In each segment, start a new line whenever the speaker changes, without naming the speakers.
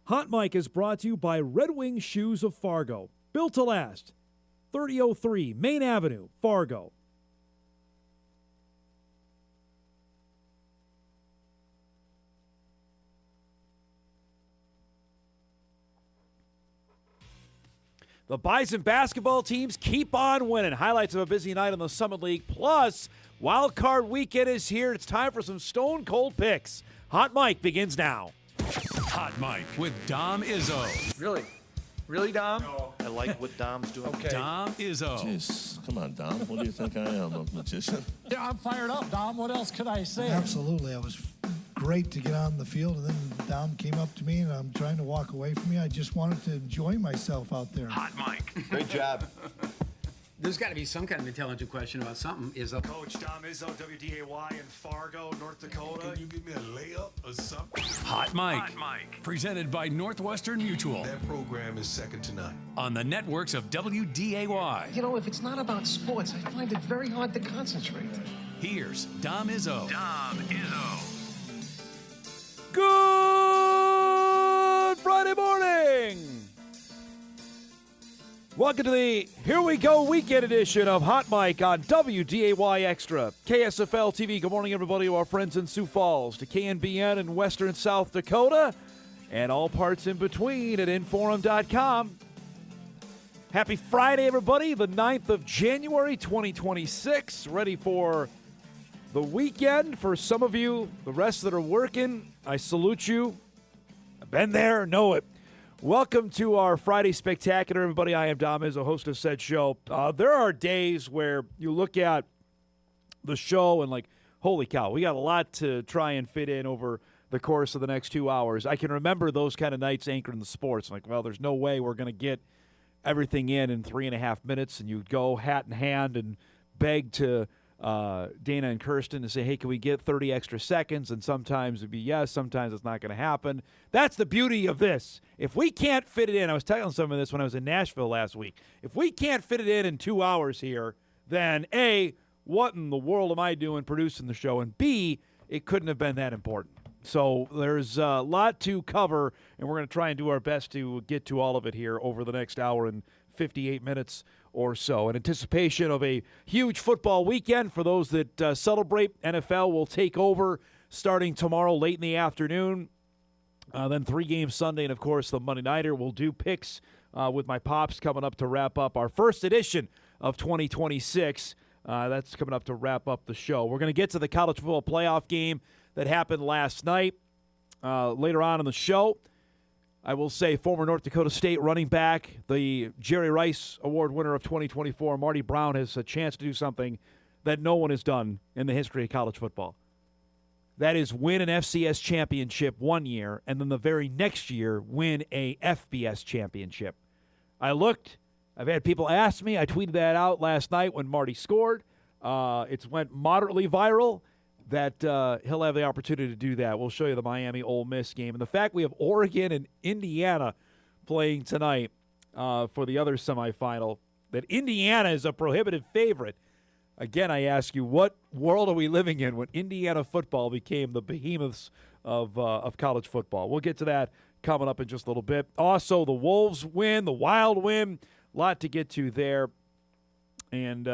Hot Mic is brought to you by Red Wing Shoes of Fargo. Built to last. 3003 Main Avenue, Fargo. The Bison basketball teams keep on winning. Highlights of a busy night in the Summit League. Plus, Wild Card Weekend is here. It's time for some stone cold picks. Hot Mic begins now.
Hot Mic with Dom Izzo.
Really? Really, Dom?
No. I like what Dom's doing.
Okay.
Dom Izzo.
Jeez, come on, Dom. What do you think I am, a magician?
Yeah, I'm fired up, Dom. What else could I say?
Absolutely. It was great to get on the field, and then Dom came up to me, and I'm trying to walk away from me. I just wanted to enjoy myself out there.
Hot Mic.
Great job.
There's got to be some kind of intelligent question about something.
Coach Dom Izzo, WDAY in Fargo, North Dakota.
Can you give me a layup or something?
Hot Mic. Presented by Northwestern Mutual.
That program is second to none.
On the networks of WDAY.
You know, if it's not about sports, I find it very hard to concentrate.
Here's Dom Izzo.
Good Friday morning. Welcome to the Here We Go weekend edition of Hot Mic on WDAY Extra. KSFL TV, good morning everybody to our friends in Sioux Falls, to KNBN in western South Dakota, and all parts in between at Inforum.com. Happy Friday, everybody, the 9th of January, 2026. Ready for the weekend. For some of you, the rest that are working, I salute you. I've been there, know it. Welcome to our Friday Spectacular, everybody. I am Dom Izzo, host of said show. There are days where you look at the show and like, holy cow, we got a lot to try and fit in over the course of the next 2 hours. I can remember those kind of nights anchoring the sports. Like, well, there's no way we're going to get everything in 3.5 minutes, and you go hat in hand and beg to Dana and Kirsten to say, hey, can we get 30 extra seconds? And sometimes it'd be yes, sometimes it's not going to happen. That's the beauty of this. If we can't fit it in, I was telling some of this when I was in Nashville last week. If we can't fit it in 2 hours here, then A, what in the world am I doing producing the show? And B, it couldn't have been that important. So there's a lot to cover, and we're going to try and do our best to get to all of it here over the next hour and 58 minutes or so. In anticipation of a huge football weekend for those that celebrate, NFL will take over starting tomorrow late in the afternoon. Then 3 games Sunday, and, of course, the Monday Nighter. We'll do picks with my pops coming up to wrap up our first edition of 2026. That's coming up to wrap up the show. We're going to get to the college football playoff game that happened last night. Later on in the show, I will say former North Dakota State running back, the Jerry Rice Award winner of 2024, Marty Brown, has a chance to do something that no one has done in the history of college football. That is win an FCS championship one year, and then the very next year win a FBS championship. I've had people ask me. I tweeted that out last night when Marty scored. It went moderately viral. That he'll have the opportunity to do that. We'll show you the Miami-Ole Miss game. And the fact we have Oregon and Indiana playing tonight for the other semifinal, that Indiana is a prohibitive favorite. Again, I ask you, what world are we living in when Indiana football became the behemoths of college football? We'll get to that coming up in just a little bit. Also, the Wolves win, the Wild win. A lot to get to there. And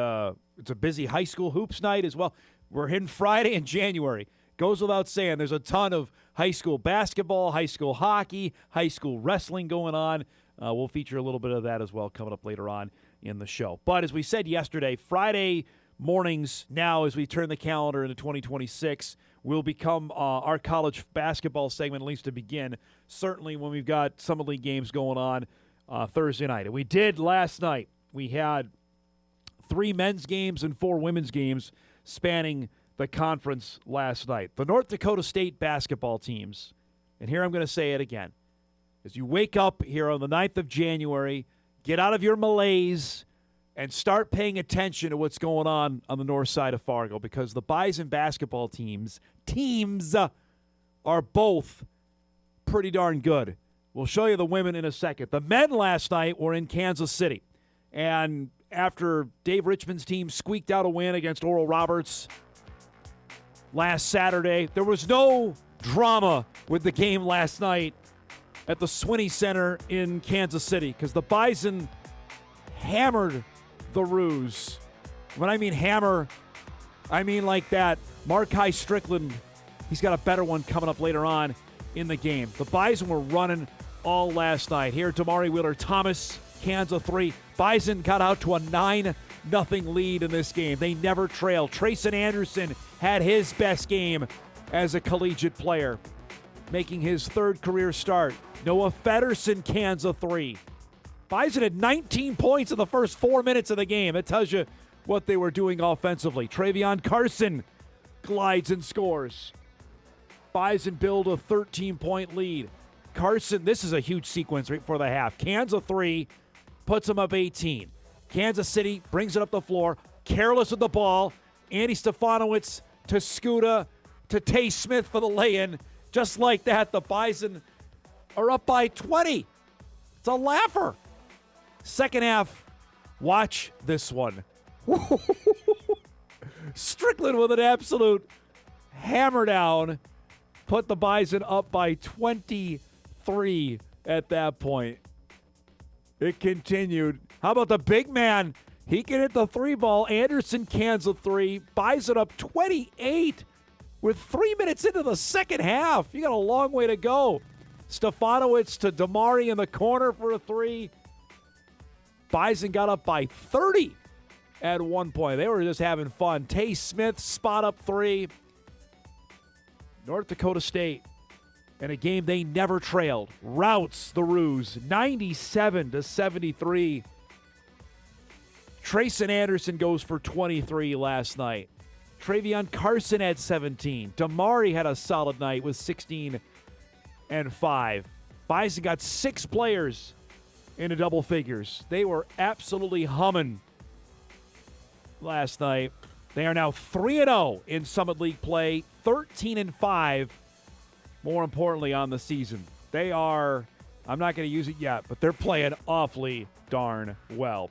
it's a busy high school hoops night as well. We're hitting Friday in January. Goes without saying, there's a ton of high school basketball, high school hockey, high school wrestling going on. We'll feature a little bit of that as well coming up later on in the show. But as we said yesterday, Friday mornings now, as we turn the calendar into 2026, will become our college basketball segment, at least to begin, certainly when we've got Summit League games going on Thursday night. And we did last night. We had 3 men's games and 4 women's games spanning the conference last night. The North Dakota State basketball teams, and here I'm going to say it again, as you wake up here on the 9th of January, get out of your malaise and start paying attention to what's going on the north side of Fargo, because the Bison basketball teams are both pretty darn good. We'll show you the women in a second. The men last night were in Kansas City, and after Dave Richmond's team squeaked out a win against Oral Roberts last Saturday, there was no drama with the game last night at the Swinney Center in Kansas City because the Bison hammered the Roos. When I mean hammer, I mean like that. Markai Strickland, he's got a better one coming up later on in the game. The Bison were running all last night. Here, Damari Wheeler-Thomas, Kansas 3. Bison got out to a 9-0 lead in this game. They never trailed. Trayson Anderson had his best game as a collegiate player, making his third career start. Noah Feddersen, Kansas 3. Bison had 19 points in the first 4 minutes of the game. It tells you what they were doing offensively. Travion Carson glides and scores. Bison build a 13-point lead. Carson, this is a huge sequence right before the half. Kansas 3 puts them up 18. Kansas City brings it up the floor. Careless with the ball. Andy Stefanowicz to Scuda to Tay Smith for the lay-in. Just like that, the Bison are up by 20. It's a laugher. Second half, watch this one. Strickland with an absolute hammer down. Put the Bison up by 23 at that point. It continued. How about the big man? He can hit the 3-ball. Anderson, Kansas 3. Bison up 28 with 3 minutes into the second half. You got a long way to go. Stefanowicz to Damari in the corner for a 3. Bison got up by 30 at one point. They were just having fun. Tay Smith, spot up 3. North Dakota State, in a game they never trailed, routs the Roos 97-73. Trayson Anderson goes for 23 last night. Travion Carson had 17. Damari had a solid night with 16 and 5. Bison got 6 players into double figures. They were absolutely humming last night. They are now 3-0 in Summit League play, 13-5, more importantly, on the season. They are, I'm not going to use it yet, but they're playing awfully darn well.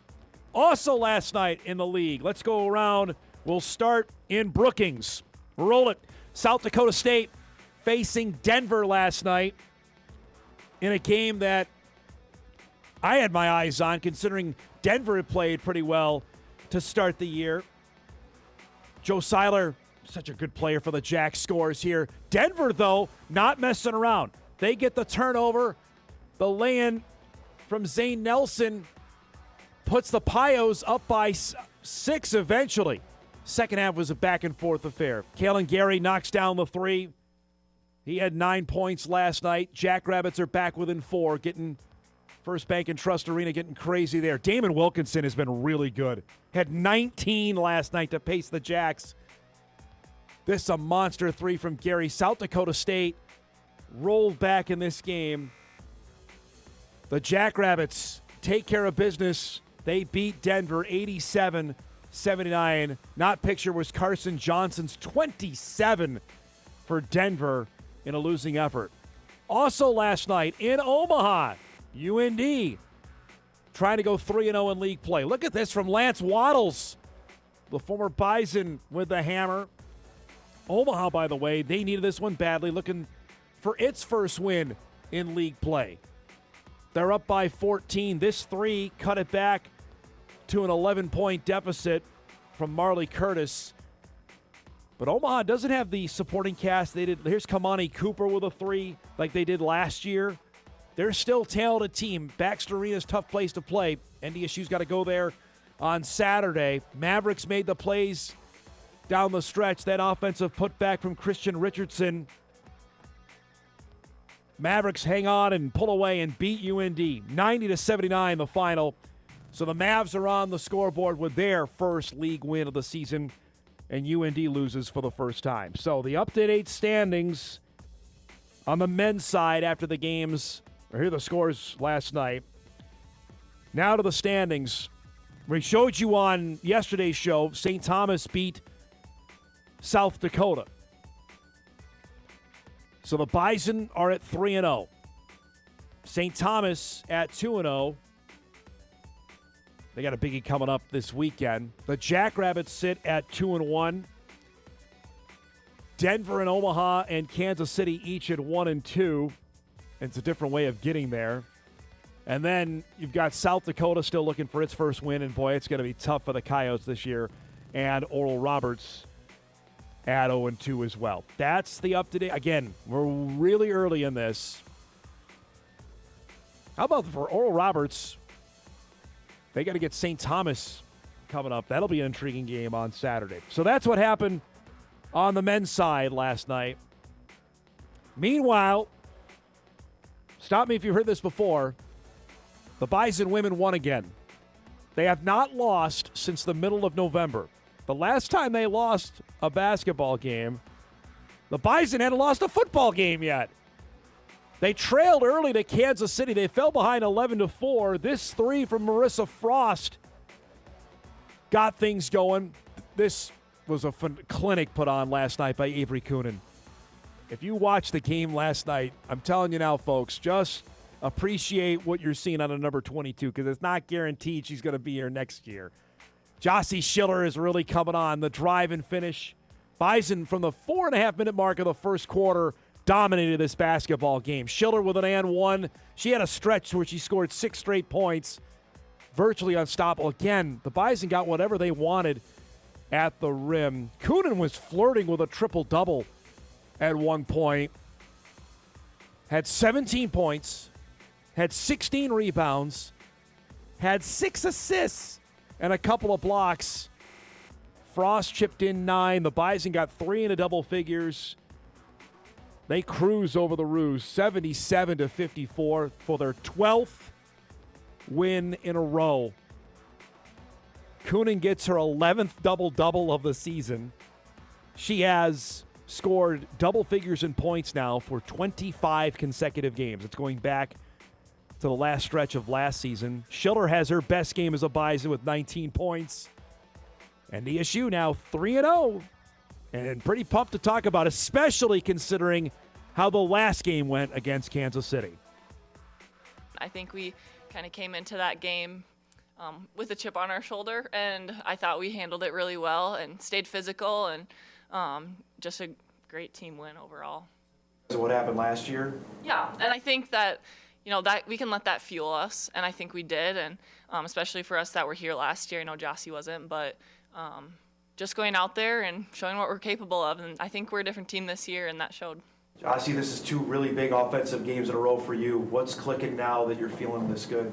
Also last night in the league, let's go around. We'll start in Brookings. Roll it. South Dakota State facing Denver last night in a game that I had my eyes on, considering Denver had played pretty well to start the year. Joe Seiler, such a good player for the Jacks, scores here. Denver, though, not messing around. They get the turnover. The lay-in from Zane Nelson puts the Pios up by 6 eventually. Second half was a back-and-forth affair. Kalen Gary knocks down the 3. He had 9 points last night. Jackrabbits are back within 4, getting First Bank and Trust Arena getting crazy there. Damon Wilkinson has been really good. Had 19 last night to pace the Jacks. This is a monster 3 from Gary. South Dakota State rolled back in this game. The Jackrabbits take care of business. They beat Denver 87-79. Not picture was Carson Johnson's 27 for Denver in a losing effort. Also last night in Omaha, UND trying to go 3-0 in league play. Look at this from Lance Waddles, the former Bison with the hammer. Omaha, by the way, they needed this one badly, looking for its first win in league play. They're up by 14. This 3 cut it back to an 11-point deficit from Marley Curtis. But Omaha doesn't have the supporting cast they did. Here's Kamani Cooper with a 3 like they did last year. They're still a talented team. Baxter Arena's a tough place to play. NDSU's got to go there on Saturday. Mavericks made the plays down the stretch. That offensive putback from Christian Richardson. Mavericks hang on and pull away and beat UND. 90-79 the final. So the Mavs are on the scoreboard with their first league win of the season, and UND loses for the first time. So the up-to-date standings on the men's side after the games. Here are the scores last night. Now to the standings. We showed you on yesterday's show, St. Thomas beat South Dakota. So the Bison are at 3-0. St. Thomas at 2-0. They got a biggie coming up this weekend. The Jackrabbits sit at 2-1. Denver and Omaha and Kansas City each at 1-2. It's a different way of getting there. And then you've got South Dakota still looking for its first win, and boy, it's going to be tough for the Coyotes this year. And Oral Roberts at 0-2 as well. That's the up-to-date. Again, we're really early in this. How about for Oral Roberts? They got to get St. Thomas coming up. That'll be an intriguing game on Saturday. So that's what happened on the men's side last night. Meanwhile, stop me if you've heard this before, the Bison women won again. They have not lost since the middle of November. The last time they lost a basketball game, the Bison hadn't lost a football game yet. They trailed early to Kansas City. They fell behind 11-4. This three from Marissa Frost got things going. This was a clinic put on last night by Avery Coonan. If you watched the game last night, I'm telling you now, folks, just appreciate what you're seeing on a number 22 because it's not guaranteed she's going to be here next year. Jossie Schiller is really coming on. The drive and finish. Bison, from the 4.5-minute mark of the first quarter, dominated this basketball game. Schiller with an and one. She had a stretch where she scored 6 straight points. Virtually unstoppable. Again, the Bison got whatever they wanted at the rim. Coonan was flirting with a triple-double at one point. Had 17 points. Had 16 rebounds. Had 6 assists and a couple of blocks. Frost chipped in 9. The Bison got 3 into double figures. They cruise over the Roos, 77-54 for their 12th win in a row. Coonan gets her 11th double-double of the season. She has scored double figures in points now for 25 consecutive games. It's going back to the last stretch of last season. Schiller has her best game as a Bison with 19 points. And ESU now 3-0. And pretty pumped to talk about, especially considering how the last game went against Kansas City.
I think we kind of came into that game with a chip on our shoulder, and I thought we handled it really well and stayed physical, and just a great team win overall.
So what happened last year?
Yeah, and I think that, that we can let that fuel us, and I think we did, and especially for us that were here last year. I know Jossie wasn't, but just going out there and showing what we're capable of, and I think we're a different team this year, and that showed.
Jossie, this is 2 really big offensive games in a row for you. What's clicking now that you're feeling this good?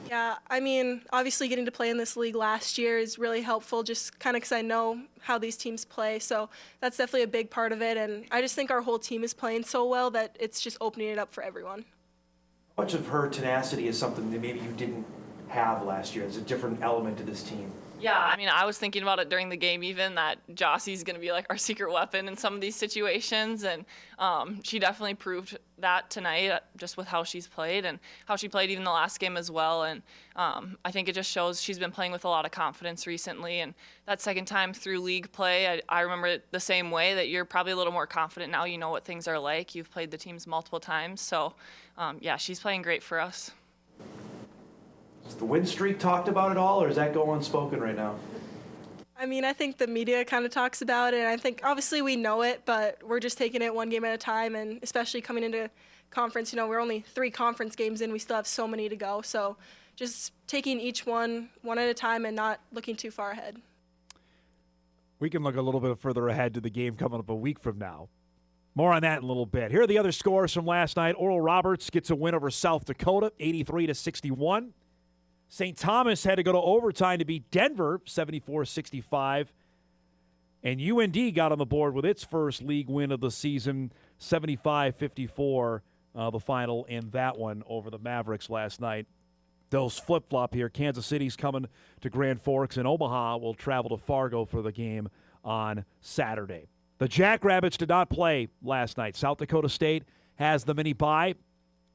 Yeah, I mean, obviously getting to play in this league last year is really helpful, just kind of because I know how these teams play. So that's definitely a big part of it. And I just think our whole team is playing so well that it's just opening it up for everyone.
How much of her tenacity is something that maybe you didn't have last year? It's a different element to this team.
Yeah, I mean, I was thinking about it during the game even, that Jossie's going to be like our secret weapon in some of these situations, and she definitely proved that tonight just with how she's played and how she played even the last game as well, and I think it just shows she's been playing with a lot of confidence recently, and that second time through league play, I remember it the same way, that you're probably a little more confident now. You know what things are like. You've played the teams multiple times, so yeah, she's playing great for us.
Is the win streak talked about at all, or is that go unspoken right now?
I mean, I think the media kind of talks about it. I think obviously we know it, but we're just taking it one game at a time, and especially coming into conference, we're only 3 conference games in. We still have so many to go. So just taking each one at a time and not looking too far ahead.
We can look a little bit further ahead to the game coming up a week from now. More on that in a little bit. Here are the other scores from last night. Oral Roberts gets a win over South Dakota, 83-61. St. Thomas had to go to overtime to beat Denver, 74-65. And UND got on the board with its first league win of the season, 75-54, the final in that one over the Mavericks last night. Those flip-flop here. Kansas City's coming to Grand Forks, and Omaha will travel to Fargo for the game on Saturday. The Jackrabbits did not play last night. South Dakota State has the mini bye.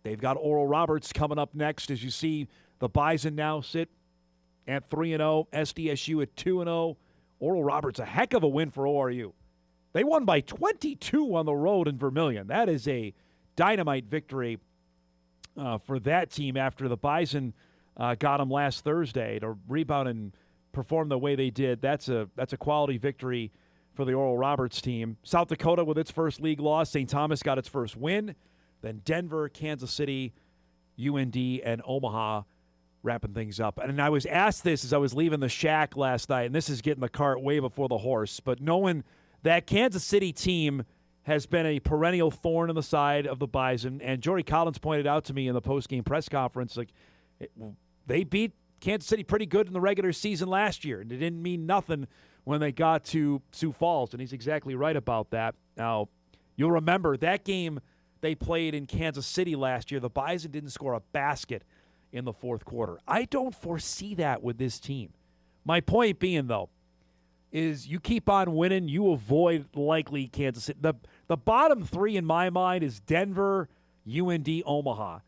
They've got Oral Roberts coming up next. As you see, the Bison now sit at 3-0, SDSU at 2-0. Oral Roberts, a heck of a win for ORU. They won by 22 on the road in Vermilion. That is a dynamite victory for that team after the Bison got them last Thursday to rebound and perform the way they did. That's a quality victory for the Oral Roberts team. South Dakota with its first league loss. St. Thomas got its first win. then Denver, Kansas City, UND, and Omaha wrapping things up. And I was asked this as I was leaving the shack last night, and this is getting the cart way before the horse, but knowing that Kansas City team has been a perennial thorn in the side of the Bison, and Jory Collins pointed out to me in the post-game press conference, they beat Kansas City pretty good in the regular season last year, and it didn't mean nothing when they got to Sioux Falls, and he's exactly right about that. Now, you'll remember that game they played in Kansas City last year, the Bison didn't score a basket in the fourth quarter. I don't foresee that with this team. My point being, though, is you keep on winning, you avoid likely Kansas City. The bottom three in my mind is Denver, UND, Omaha.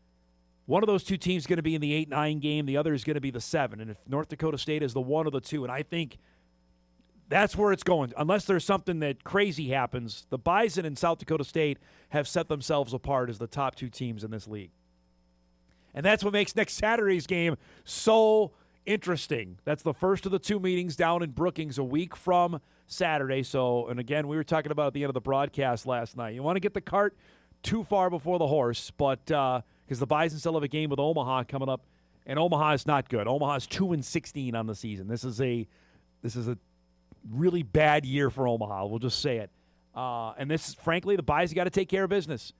One of those two teams is going to be in the 8-9 game. The other is going to be the 7. And if North Dakota State is the one of the two, and I think that's where it's going. Unless there's something that crazy happens, the Bison and South Dakota State have set themselves apart as the top two teams in this league. And that's what makes next Saturday's game so interesting. That's the first of the two meetings down in Brookings a week from Saturday. So, and again, we were talking about at the end of the broadcast last night. You want to get the cart too far before the horse, but because the Bison still have a game with Omaha coming up, and Omaha is not good. Omaha is 2-16 on the season. This is a really bad year for Omaha. We'll just say it. And this, frankly, the Bison got to take care of business.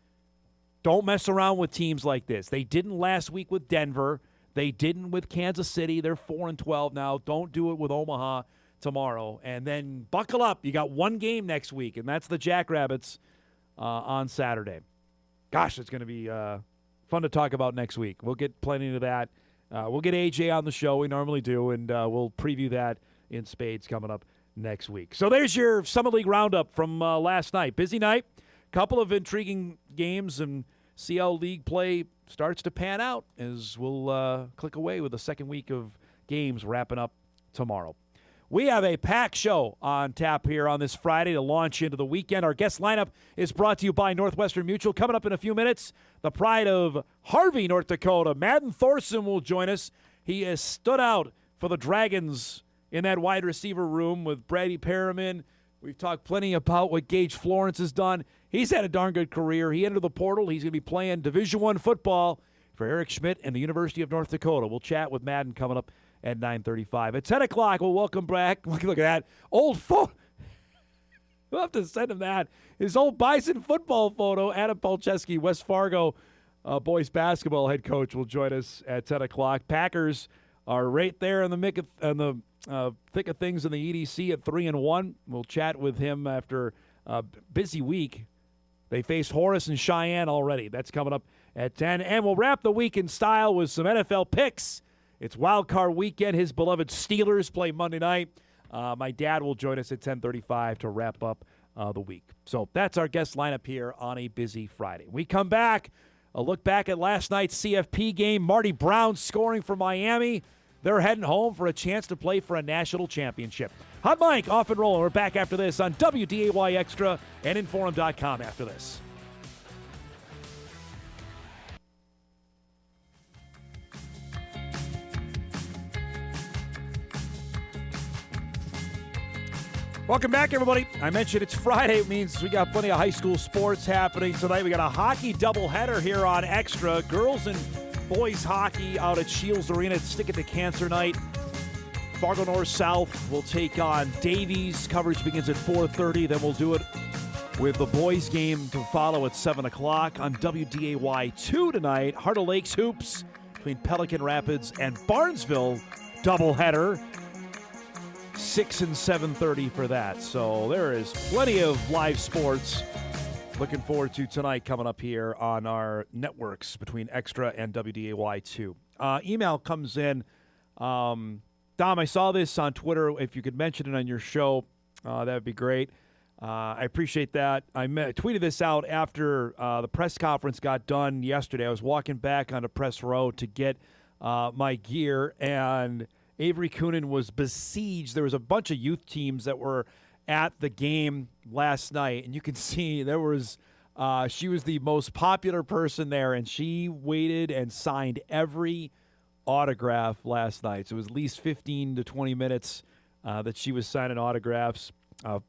Don't mess around with teams like this. They didn't last week with Denver. They didn't with Kansas City. They're 4-12 now. Don't do it with Omaha tomorrow. And then buckle up. You got one game next week, and that's the Jackrabbits on Saturday. Gosh, it's going to be fun to talk about next week. We'll get plenty of that. We'll get AJ on the show. We normally do, and we'll preview that in spades coming up next week. So there's your Summer League roundup from last night. Busy night. Couple of intriguing games, and see how league play starts to pan out as we'll click away with the second week of games wrapping up tomorrow. We have a packed show on tap here on this Friday to launch into the weekend. Our guest lineup is brought to you by Northwestern Mutual. Coming up in a few minutes, the pride of Harvey, North Dakota, Madden Thorson, will join us. He has stood out for the Dragons in that wide receiver room with Brady Perriman. We've talked plenty about what Gage Florence has done. He's had a darn good career. He entered the portal. He's going to be playing Division I football for Eric Schmidt and the University of North Dakota. We'll chat with Madden coming up at 9:35. At 10 o'clock, we'll welcome back. Look at that. Old photo. We'll have to send him that. His old Bison football photo. Adam Palczewski, West Fargo boys basketball head coach, will join us at 10 o'clock. Packers are right there in the thick of things in the EDC at 3-1. We'll chat with him after a busy week. They faced Horace and Cheyenne already. That's coming up at 10. And we'll wrap the week in style with some NFL picks. It's Wild Card Weekend. His beloved Steelers play Monday night. My dad will join us at 10:35 to wrap up the week. So that's our guest lineup here on a busy Friday. We come back, a look back at last night's CFP game. Marty Brown scoring for Miami. They're heading home for a chance to play for a national championship. Hot Mike, off and rolling. We're back after this on WDAY Extra and Inforum.com after this. Welcome back, everybody. I mentioned it's Friday. It means we got plenty of high school sports happening tonight. We got a hockey doubleheader here on Extra. Girls and boys hockey out at Shields Arena. It's Stick It to Cancer night. Fargo North South will take on Davies. Coverage begins at 4:30. Then we'll do it with the boys game to follow at 7 o'clock on WDAY2 tonight. Heart of Lakes Hoops between Pelican Rapids and Barnesville doubleheader. 6 and 7:30 for that. So there is plenty of live sports. Looking forward to tonight coming up here on our networks between Extra and WDAY2. Email comes in. Dom, I saw this on Twitter. If you could mention it on your show, that would be great. I appreciate that. I tweeted this out after the press conference got done yesterday. I was walking back onto press row to get my gear, and Avery Coonan was besieged. There was a bunch of youth teams that were at the game last night, and you can see there was she was the most popular person there, and she waited and signed every autograph last night. So it was at least 15 to 20 minutes that she was signing autographs.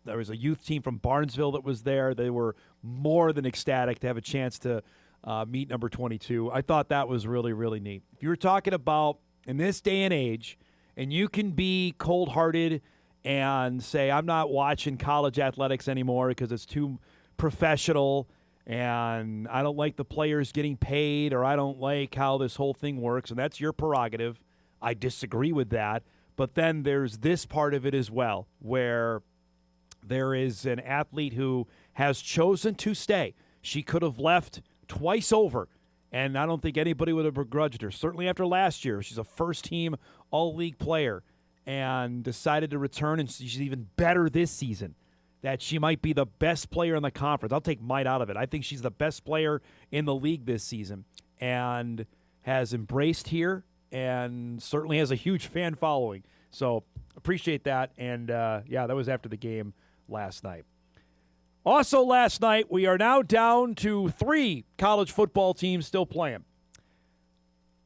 There was a youth team from Barnesville that was there. They were more than ecstatic to have a chance to meet number 22. I thought that was really, really neat. If you were talking about in this day and age, and you can be cold-hearted and say, I'm not watching college athletics anymore because it's too professional and I don't like the players getting paid or I don't like how this whole thing works, and that's your prerogative. I disagree with that. But then there's this part of it as well where there is an athlete who has chosen to stay. She could have left twice over, and I don't think anybody would have begrudged her. Certainly after last year, she's a first-team all-league player and decided to return, and she's even better this season, that she might be the best player in the conference. I'll take might out of it. I think she's the best player in the league this season and has embraced here and certainly has a huge fan following. So appreciate that, and, that was after the game last night. Also last night, we are now down to 3 college football teams still playing.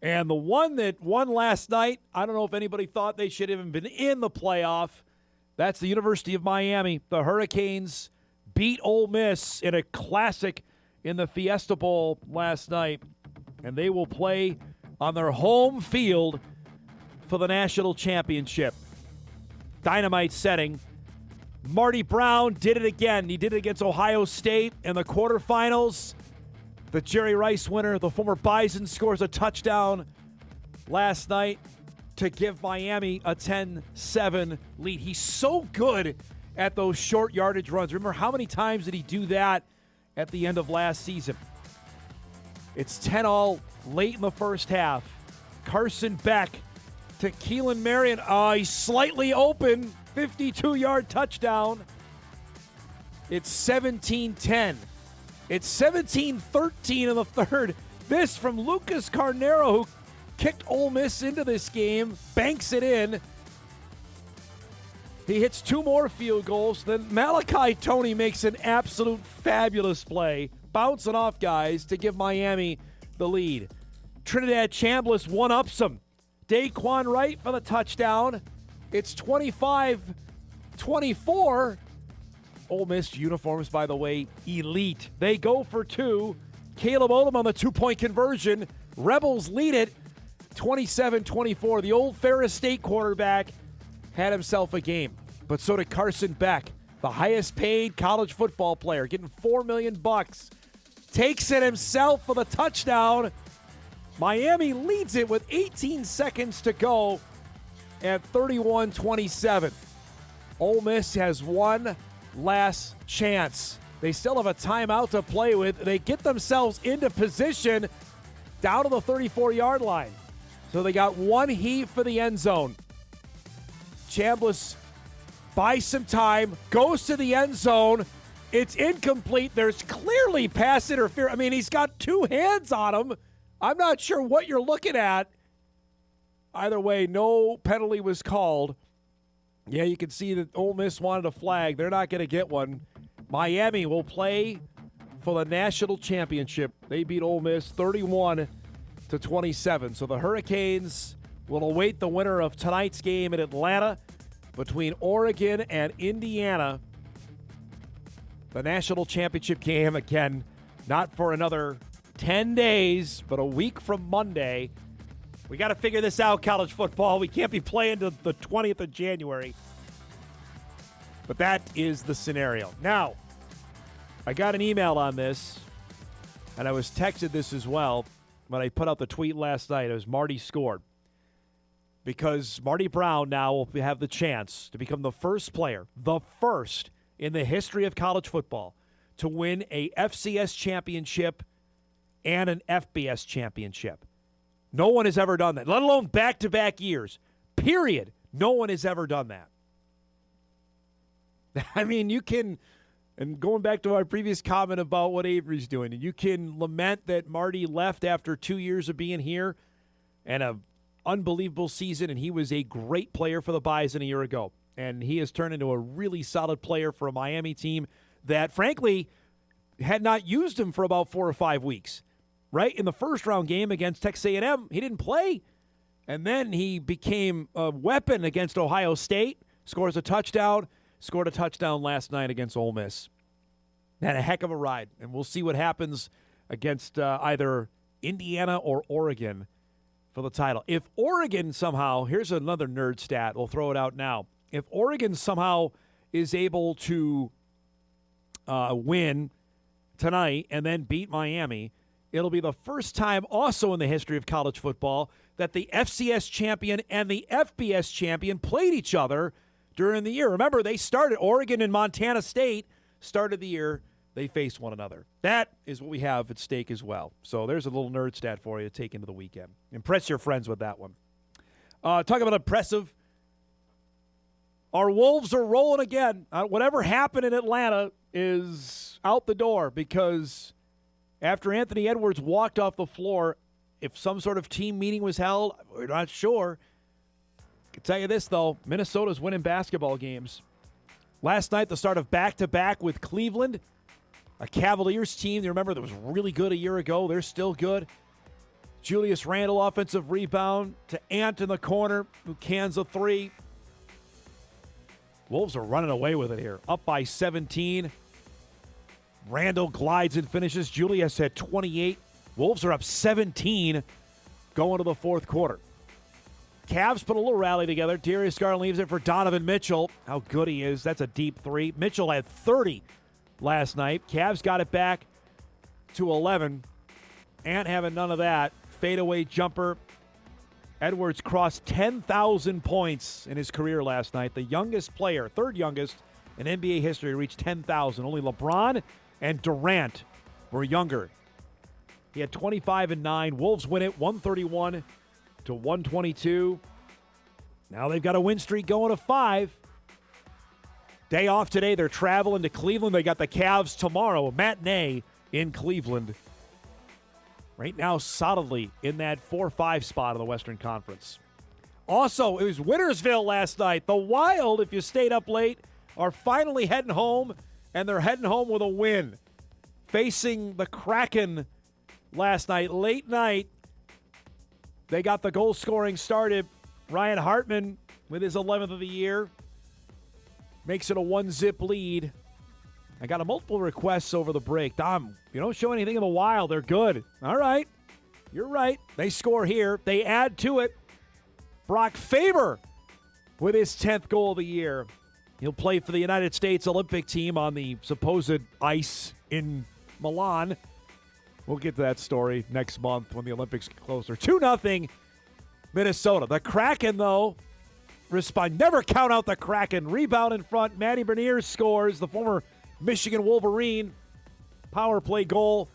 And the one that won last night, I don't know if anybody thought they should have even been in the playoff. That's the University of Miami. The Hurricanes beat Ole Miss in a classic in the Fiesta Bowl last night. And they will play on their home field for the national championship. Dynamite setting. Marty Brown did it again. He did it against Ohio State in the quarterfinals. The Jerry Rice winner, the former Bison, scores a touchdown last night to give Miami a 10-7 lead. He's so good at those short yardage runs. Remember, how many times did he do that at the end of last season? It's 10-all late in the first half. Carson Beck to Keelan Marion. He's slightly open. 52-yard touchdown. It's 17-10. It's 17-13 in the third. This from Lucas Carnero, who kicked Ole Miss into this game, banks it in. He hits 2 more field goals. Then Malachi Toney makes an absolute fabulous play, bouncing off guys to give Miami the lead. Trinidad Chambliss one-ups him. Daquan Wright for the touchdown. It's 25-24. Ole Miss uniforms, by the way, elite. They go for 2. Caleb Odom on the 2-point conversion. Rebels lead it 27-24. The old Ferris State quarterback had himself a game, but so did Carson Beck, the highest paid college football player, getting $4 million. Takes it himself for the touchdown. Miami leads it with 18 seconds to go at 31-27. Ole Miss has one last chance. They still have a timeout to play with. They get themselves into position down to the 34-yard line. So they got one heave for the end zone. Chambliss buys some time, goes to the end zone. It's incomplete. There's clearly pass interference. I mean, he's got 2 hands on him. I'm not sure what you're looking at. Either way, no penalty was called. Yeah, you can see that Ole Miss wanted a flag. They're not going to get one. Miami will play for the national championship. They beat Ole Miss 31-27. So the Hurricanes will await the winner of tonight's game in Atlanta between Oregon and Indiana. The national championship game, again, not for another 10 days, but a week from Monday. We got to figure this out, college football. We can't be playing to the 20th of January. But that is the scenario. Now, I got an email on this, and I was texted this as well when I put out the tweet last night. It was Marty scored. Because Marty Brown now will have the chance to become the first player, the first in the history of college football, to win a FCS championship and an FBS championship. No one has ever done that, let alone back-to-back years. Period. No one has ever done that. I mean, you can, and going back to our previous comment about what Avery's doing, you can lament that Marty left after 2 years of being here and an unbelievable season, and he was a great player for the Bison a year ago. And he has turned into a really solid player for a Miami team that, frankly, had not used him for about 4 or 5 weeks. Right? In the first-round game against Texas A&M, he didn't play. And then he became a weapon against Ohio State, scores a touchdown, scored a touchdown last night against Ole Miss. Had a heck of a ride, and we'll see what happens against either Indiana or Oregon for the title. If Oregon somehow, here's another nerd stat, we'll throw it out now. If Oregon somehow is able to win tonight and then beat Miami, it'll be the first time also in the history of college football that the FCS champion and the FBS champion played each other during the year. Remember, they started, Oregon and Montana State started the year, they faced one another. That is what we have at stake as well. So there's a little nerd stat for you to take into the weekend. Impress your friends with that one. Talk about impressive. Our Wolves are rolling again. Whatever happened in Atlanta is out the door because after Anthony Edwards walked off the floor, if some sort of team meeting was held, we're not sure. I can tell you this, though. Minnesota's winning basketball games. Last night, the start of back-to-back with Cleveland, a Cavaliers team. You remember that was really good a year ago. They're still good. Julius Randle, offensive rebound to Ant in the corner, who cans a three. Wolves are running away with it here. Up by 17. Randle glides and finishes. Julius had 28. Wolves are up 17 going to the fourth quarter. Cavs put a little rally together. Darius Garland leaves it for Donovan Mitchell. How good he is. That's a deep three. Mitchell had 30 last night. Cavs got it back to 11. Ant having none of that. Fadeaway jumper. Edwards crossed 10,000 points in his career last night. The youngest player, third youngest in NBA history, reached 10,000. Only LeBron and Durant were younger. He had 25 and 9. Wolves win it 131 to 122. Now they've got a win streak going to 5. Day off today. They're traveling to Cleveland. They got the Cavs tomorrow. A matinee in Cleveland. Right now, solidly in that 4-5 spot of the Western Conference. Also, it was Wintersville last night. The Wild, if you stayed up late, are finally heading home, and they're heading home with a win. Facing the Kraken last night, late night. They got the goal scoring started. Ryan Hartman, with his 11th of the year, makes it a 1-zip lead. I got a multiple requests over the break. Dom, you don't show anything in the Wild. They're good. All right. You're right. They score here. They add to it. Brock Faber with his 10th goal of the year. He'll play for the United States Olympic team on the supposed ice in Milan. We'll get to that story next month when the Olympics get closer. 2-0 Minnesota. The Kraken, though, respond. Never count out the Kraken. Rebound in front. Matty Bernier scores. The former Michigan Wolverine. Power play goal.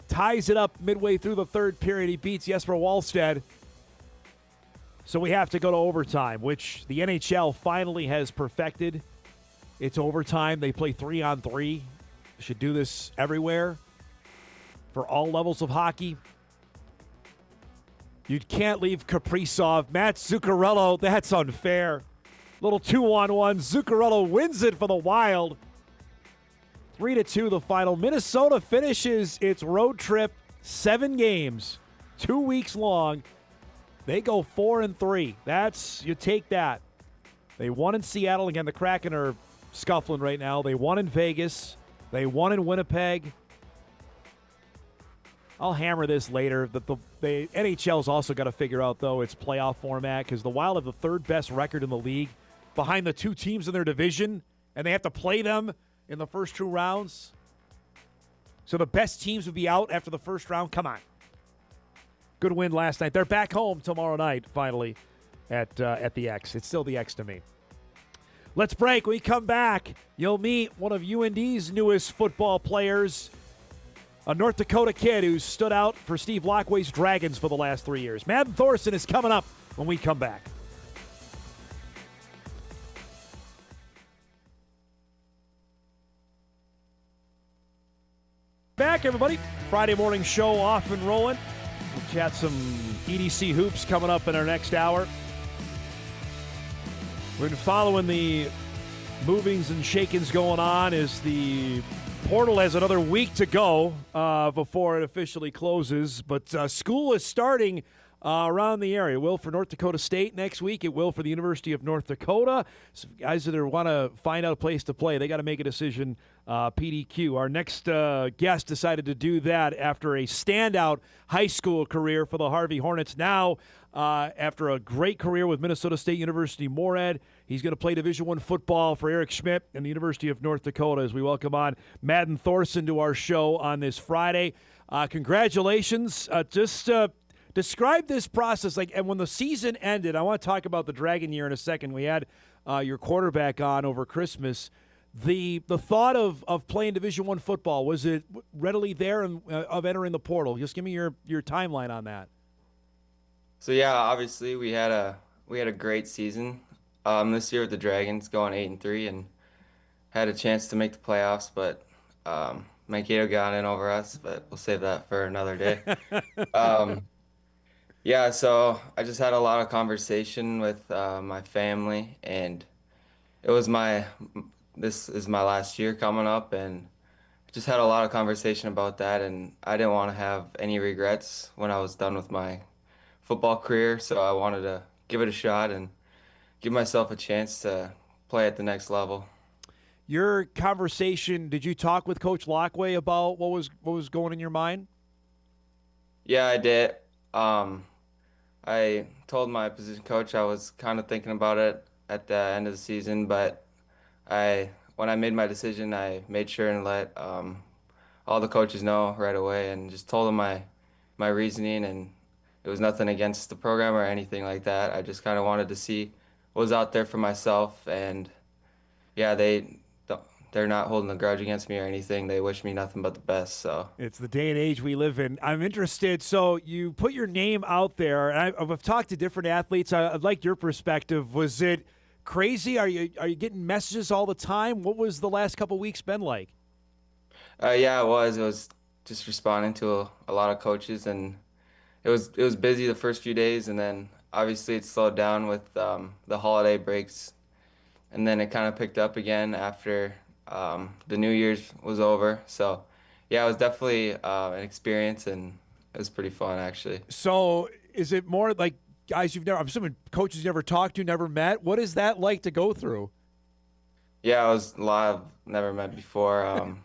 Ties it up midway through the third period. He beats Jesper Wallstedt. So we have to go to overtime, which the NHL finally has perfected. It's overtime. They play 3-on-3. Should do this everywhere for all levels of hockey. You can't leave Kaprizov. Matt Zuccarello, that's unfair. Little 2-on-1. Zuccarello wins it for the Wild. 3-2 the final. Minnesota finishes its road trip 7 games, 2 weeks long. They go 4-3. You take that. They won in Seattle. Again, the Kraken are scuffling right now. They won in Vegas. They won in Winnipeg. I'll hammer this later. The NHL's also got to figure out, though, its playoff format because the Wild have the third best record in the league behind the 2 teams in their division, and they have to play them in the first 2 rounds. So the best teams would be out after the first round. Come on. Good win last night. They're back home tomorrow night, finally, at the X. It's still the X to me. Let's break. When we come back, you'll meet one of UND's newest football players, a North Dakota kid who stood out for Steve Lockway's Dragons for the last 3 years. Madden Thorson is coming up when we come back. Back, everybody. Friday morning show off and rolling. We'll chat some EDC hoops coming up in our next hour. We're following the movings and shakings going on as the portal has another week to go before it officially closes. But school is starting around the area. It will for North Dakota State next week. It will for the University of North Dakota. So guys that want to find out a place to play, they got to make a decision. PDQ. Our next guest decided to do that after a standout high school career for the Harvey Hornets. Now, after a great career with Minnesota State University Moorhead, he's going to play Division I football for Eric Schmidt and the University of North Dakota as we welcome on Madden Thorson to our show on this Friday. Congratulations. Just describe this process. And when the season ended, I want to talk about the Dragon year in a second. We had your quarterback on over Christmas. The thought of playing Division I football, was it readily there and of entering the portal? Just give me your timeline on that.
So yeah, obviously we had a great season this year with the Dragons, going 8-3, and had a chance to make the playoffs, but Mankato got in over us. But we'll save that for another day. Yeah, so I just had a lot of conversation with my family, and this is my last year coming up, and just had a lot of conversation about that, and I didn't want to have any regrets when I was done with my football career, so I wanted to give it a shot and give myself a chance to play at the next level.
Your conversation, did you talk with Coach Lockway about what was going in your mind?
Yeah, I did. I told my position coach I was kind of thinking about it at the end of the season, but when I made my decision, I made sure and let all the coaches know right away, and just told them my reasoning, and it was nothing against the program or anything like that. I just kind of wanted to see what was out there for myself, and yeah, they're not holding a grudge against me or anything. They wish me nothing but the best. So
it's the day and age we live in. I'm interested. So you put your name out there, and I've talked to different athletes. I'd like your perspective. Was it crazy? Are you getting messages all the time? What was the last couple of weeks been like?
Yeah, it was. It was just responding to a lot of coaches, and it was busy the first few days, and then obviously it slowed down with the holiday breaks, and then it kind of picked up again after the New Year's was over. So yeah, it was definitely an experience, and it was pretty fun actually.
So is it more like guys I'm assuming coaches you've never talked to, never met? What is that like to go through?
Yeah, it was a lot I've never met before.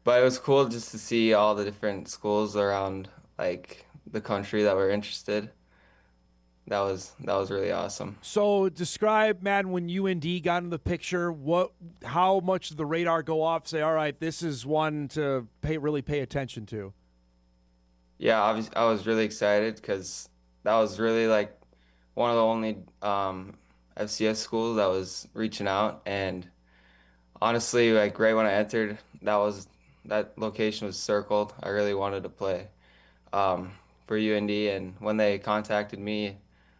But it was cool just to see all the different schools around like the country that were interested. That was really awesome.
So describe, Madden, when UND got in the picture, how much did the radar go off? Say, all right, this is one to really pay attention to.
Yeah, I was really excited because that was really like one of the only FCS schools that was reaching out, and honestly, like right when I entered, that location was circled. I really wanted to play for UND, and when they contacted me,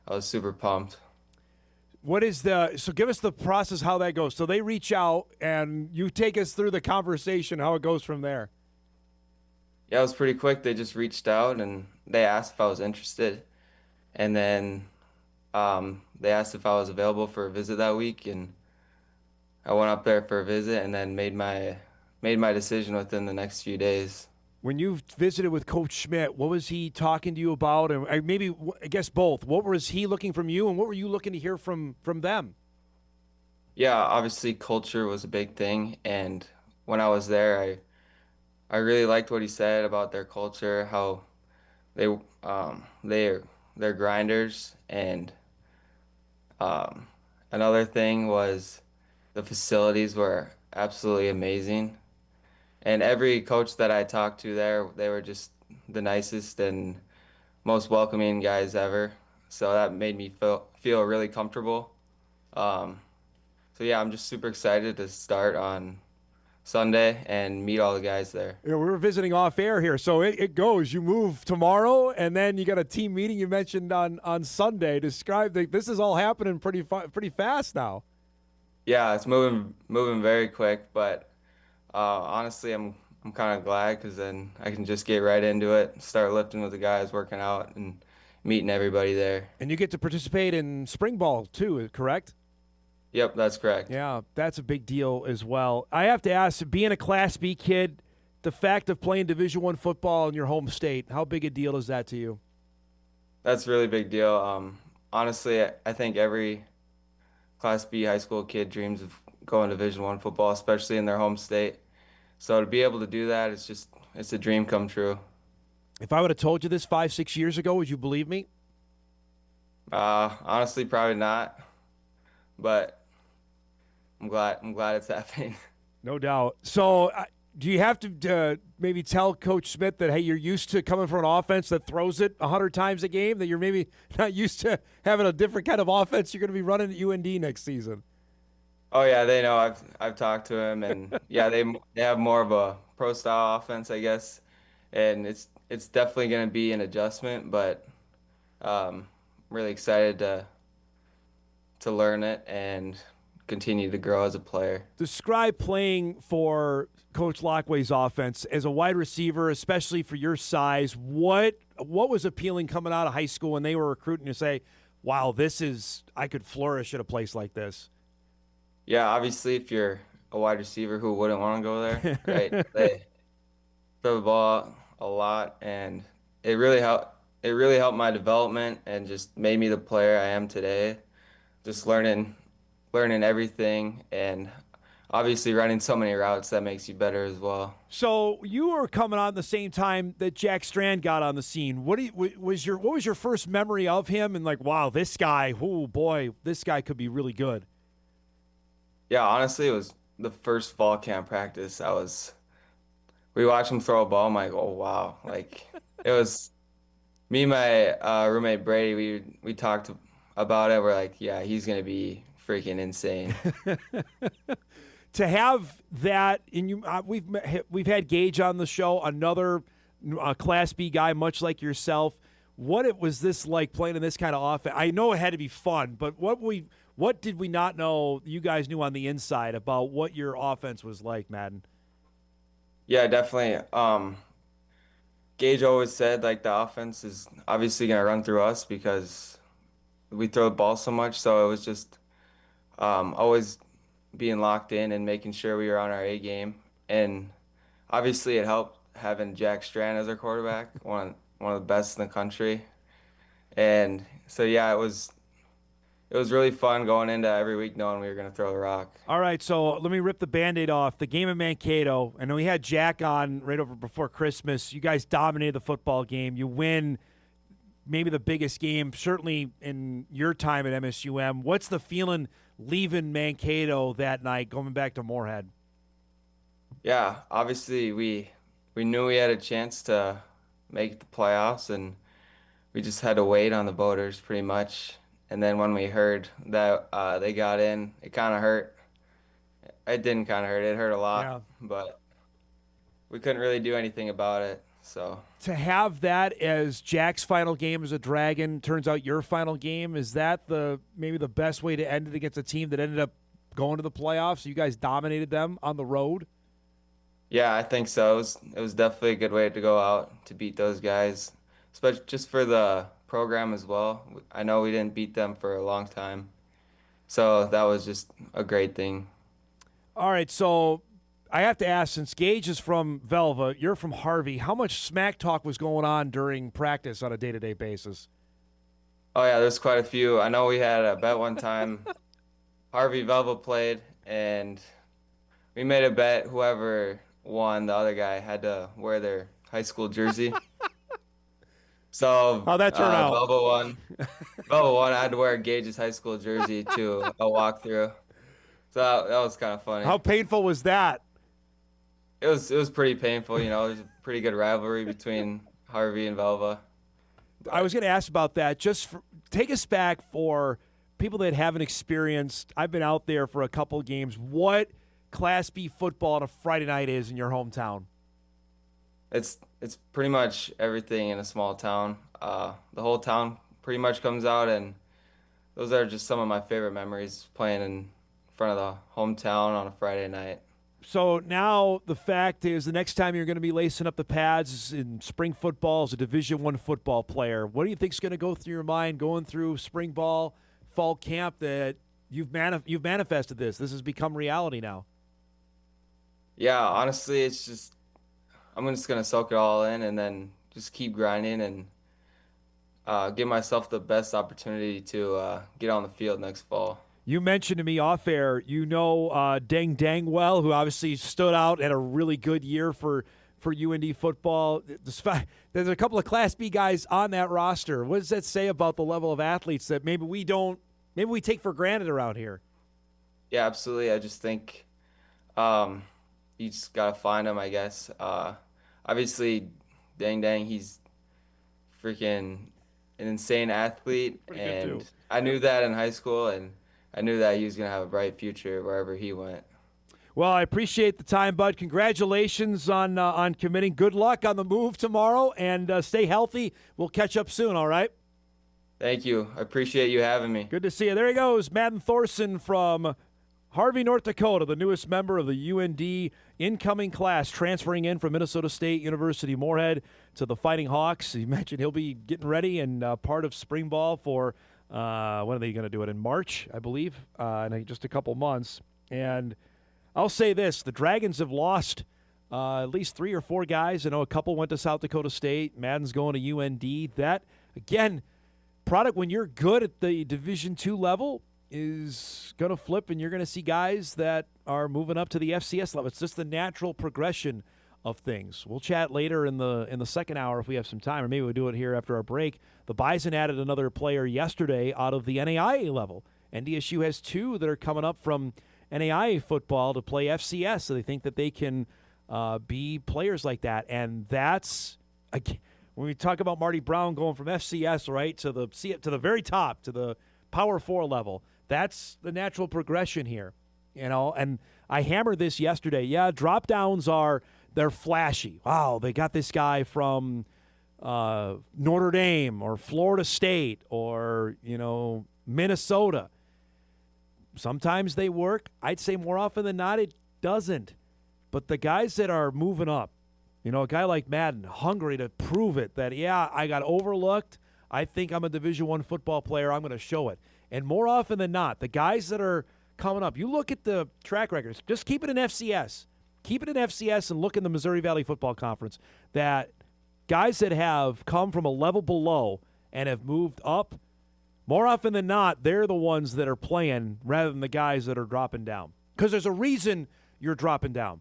I was super pumped.
So give us the process, how that goes. So they reach out, and you take us through the conversation, how it goes from there.
Yeah, it was pretty quick. They just reached out, and they asked if I was interested. And then they asked if I was available for a visit that week, and I went up there for a visit, and then made my decision within the next few days.
When you visited with Coach Schmidt, what was he talking to you about? And maybe, I guess both. What was he looking from you, and what were you looking to hear from them?
Yeah, obviously culture was a big thing, and when I was there, I really liked what he said about their culture, how they're grinders, and another thing was the facilities were absolutely amazing. And every coach that I talked to there, they were just the nicest and most welcoming guys ever. So that made me feel really comfortable. So yeah, I'm just super excited to start on Sunday and meet all the guys there.
We were visiting off air here, so it goes. You move tomorrow, and then you got a team meeting you mentioned on Sunday. Describe this is all happening pretty fast now.
Yeah, it's moving very quick, but honestly, I'm kind of glad because then I can just get right into it, start lifting with the guys, working out, and meeting everybody there.
And you get to participate in spring ball too, correct?
Yep, that's correct.
Yeah, that's a big deal as well. I have to ask, being a Class B kid, the fact of playing Division I football in your home state, how big a deal is that to you?
That's a really big deal. Honestly, I think every Class B high school kid dreams of going Division One football, especially in their home state. So to be able to do that, it's a dream come true.
If I would have told you this 5-6 years ago, would you believe me?
Honestly, probably not, but I'm glad it's happening.
No doubt. So, do you have to maybe tell Coach Smith that, hey, you're used to coming from an offense that throws it 100 times a game, that you're maybe not used to having a different kind of offense you're going to be running at UND next season?
Oh yeah, they know. I've talked to him, and yeah, they have more of a pro style offense, I guess, and it's definitely going to be an adjustment, but really excited to learn it and continue to grow as a player.
Describe playing for Coach Lockway's offense as a wide receiver, especially for your size. What was appealing coming out of high school when they were recruiting to say, wow, I could flourish at a place like this?
Yeah, obviously, if you're a wide receiver, who wouldn't want to go there, right? They throw the ball a lot, and it really helped. It really helped my development and just made me the player I am today. Just learning everything, and obviously running so many routes, that makes you better as well.
So you were coming on the same time that Jack Strand got on the scene. What was your first memory of him? And like, wow, this guy, oh boy, this guy could be really good.
Yeah, honestly, it was the first fall camp practice. We watched him throw a ball. I'm like, oh wow, like it was. Me and my roommate Brady, we talked about it. We're like, yeah, he's gonna be freaking insane.
To have that, and we've had Gage on the show, another Class B guy, much like yourself. What was this like playing in this kind of offense? I know it had to be fun, but what did we not know you guys knew on the inside about what your offense was like, Madden?
Yeah, definitely. Gage always said like the offense is obviously gonna run through us because we throw the ball so much. So it was just always being locked in and making sure we were on our A game. And obviously it helped having Jack Strand as our quarterback, one of the best in the country. And so yeah, it was really fun going into every week knowing we were going to throw the rock.
All right, so let me rip the Band-Aid off. The game in Mankato, I know we had Jack on right over before Christmas. You guys dominated the football game. You win maybe the biggest game, certainly in your time at MSUM. What's the feeling leaving Mankato that night, going back to Moorhead?
Yeah, obviously we knew we had a chance to make the playoffs, and we just had to wait on the voters pretty much. And then when we heard that they got in, it kind of hurt. It didn't kind of hurt. It hurt a lot.
Yeah.
But we couldn't really do anything about it. So
to have that as Jack's final game as a Dragon, turns out your final game, is that maybe the best way to end it against a team that ended up going to the playoffs? You guys dominated them on the road?
Yeah, I think so. It was definitely a good way to go out to beat those guys, especially just for the program as well. I know we didn't beat them for a long time, so that was just a great thing.
All right, so I have to ask, since Gage is from Velva, you're from Harvey, how much smack talk was going on during practice on a day-to-day basis?
Oh yeah, there's quite a few. I know we had a bet one time. Harvey Velva played, and we made a bet whoever won, the other guy had to wear their high school jersey. So
how'd that turn out?
Velva won. I had to wear Gage's high school jersey to a walkthrough. So that was kind of funny.
How painful was that?
It was pretty painful. You know, there's a pretty good rivalry between Harvey and Velva.
I was going to ask about that. Take us back for people that haven't experienced. I've been out there for a couple of games. What Class B football on a Friday night is in your hometown?
It's pretty much everything in a small town. The whole town pretty much comes out, and those are just some of my favorite memories, playing in front of the hometown on a Friday night.
So now the fact is, the next time you're going to be lacing up the pads in spring football as a Division I football player, what do you think is going to go through your mind going through spring ball, fall camp, that you've manifested this? This has become reality now.
Yeah, honestly, it's just I'm just gonna soak it all in and then just keep grinding and give myself the best opportunity to get on the field next fall.
You mentioned to me off air, you know Deng Deng well, who obviously stood out and had a really good year for UND football. There's a couple of Class B guys on that roster. What does that say about the level of athletes that maybe we take for granted around here?
Yeah, absolutely. I just think you just got to find them, I guess. Obviously, Deng Deng, he's freaking an insane athlete. And I knew that in high school, and I knew that he was going to have a bright future wherever he went.
Well, I appreciate the time, bud. Congratulations on committing. Good luck on the move tomorrow, and stay healthy. We'll catch up soon, all right?
Thank you. I appreciate you having me.
Good to see you. There he goes, Madden Thorson from Harvey, North Dakota, the newest member of the UND incoming class, transferring in from Minnesota State University Moorhead to the Fighting Hawks. You mentioned he'll be getting ready and part of spring ball for when are they going to do it? In March, I believe, in just a couple months. And I'll say this, the Dragons have lost at least 3 or 4 guys. I know a couple went to South Dakota State. Madden's going to UND. That, again, product when you're good at the Division II level is going to flip, and you're going to see guys that are moving up to the FCS level. It's just the natural progression of things. We'll chat later in the second hour if we have some time, or maybe we'll do it here after our break. The Bison added another player yesterday out of the NAIA level. NDSU has 2 that are coming up from NAIA football to play FCS, so they think that they can be players like that. And that's, again, when we talk about Marty Brown going from FCS, right, to the very top, to the Power 4 level, that's the natural progression here, you know. And I hammered this yesterday. Yeah, drop downs they're flashy. Wow, they got this guy from Notre Dame or Florida State or, Minnesota. Sometimes they work. I'd say more often than not it doesn't. But the guys that are moving up, a guy like Madden, hungry to prove it, that, yeah, I got overlooked. I think I'm a Division I football player. I'm going to show it. And more often than not, the guys that are coming up, you look at the track records, just keep it in FCS. Keep it in FCS and look in the Missouri Valley Football Conference, that guys that have come from a level below and have moved up, more often than not, they're the ones that are playing rather than the guys that are dropping down. Because there's a reason you're dropping down,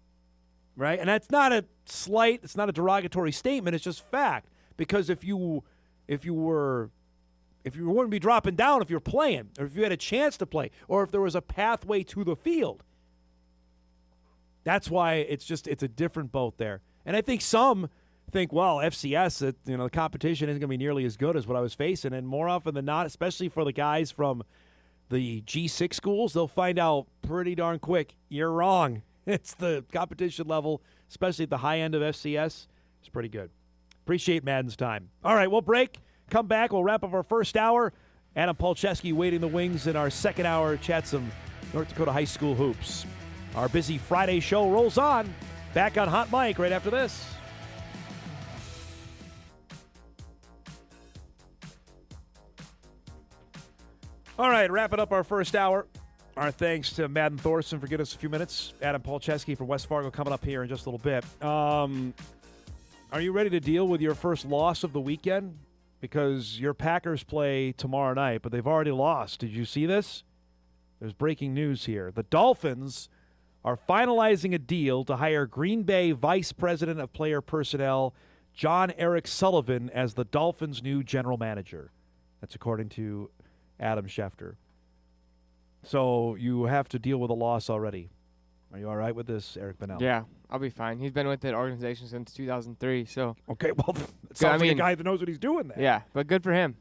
right? And that's not a slight, it's not a derogatory statement, it's just fact. Because if you wouldn't be dropping down if you're playing, or if you had a chance to play, or if there was a pathway to the field. That's why it's a different boat there. And I think some think, well, FCS, the competition isn't going to be nearly as good as what I was facing. And more often than not, especially for the guys from the G6 schools, they'll find out pretty darn quick, you're wrong. It's the competition level, especially at the high end of FCS. It's pretty good. Appreciate Madden's time. All right, we'll break. Come back. We'll wrap up our first hour. Adam Palczewski waiting the wings in our second hour. Chat some North Dakota high school hoops. Our busy Friday show rolls on. Back on Hot Mic right after this. All right, wrapping up our first hour. Our thanks to Madden Thorson for giving us a few minutes. Adam Palczewski from West Fargo coming up here in just a little bit. Are you ready to deal with your first loss of the weekend? Because your Packers play tomorrow night, but they've already lost. Did you see this? There's breaking news here. The Dolphins are finalizing a deal to hire Green Bay Vice President of Player Personnel, John Eric Sullivan, as the Dolphins' new general manager. That's according to Adam Schefter. So you have to deal with a loss already. Are you all right with this, Eric Bennell?
Yeah, I'll be fine. He's been with that organization since 2003, so.
Okay, well, it sounds like a guy that knows what he's doing there.
Yeah, but good for him.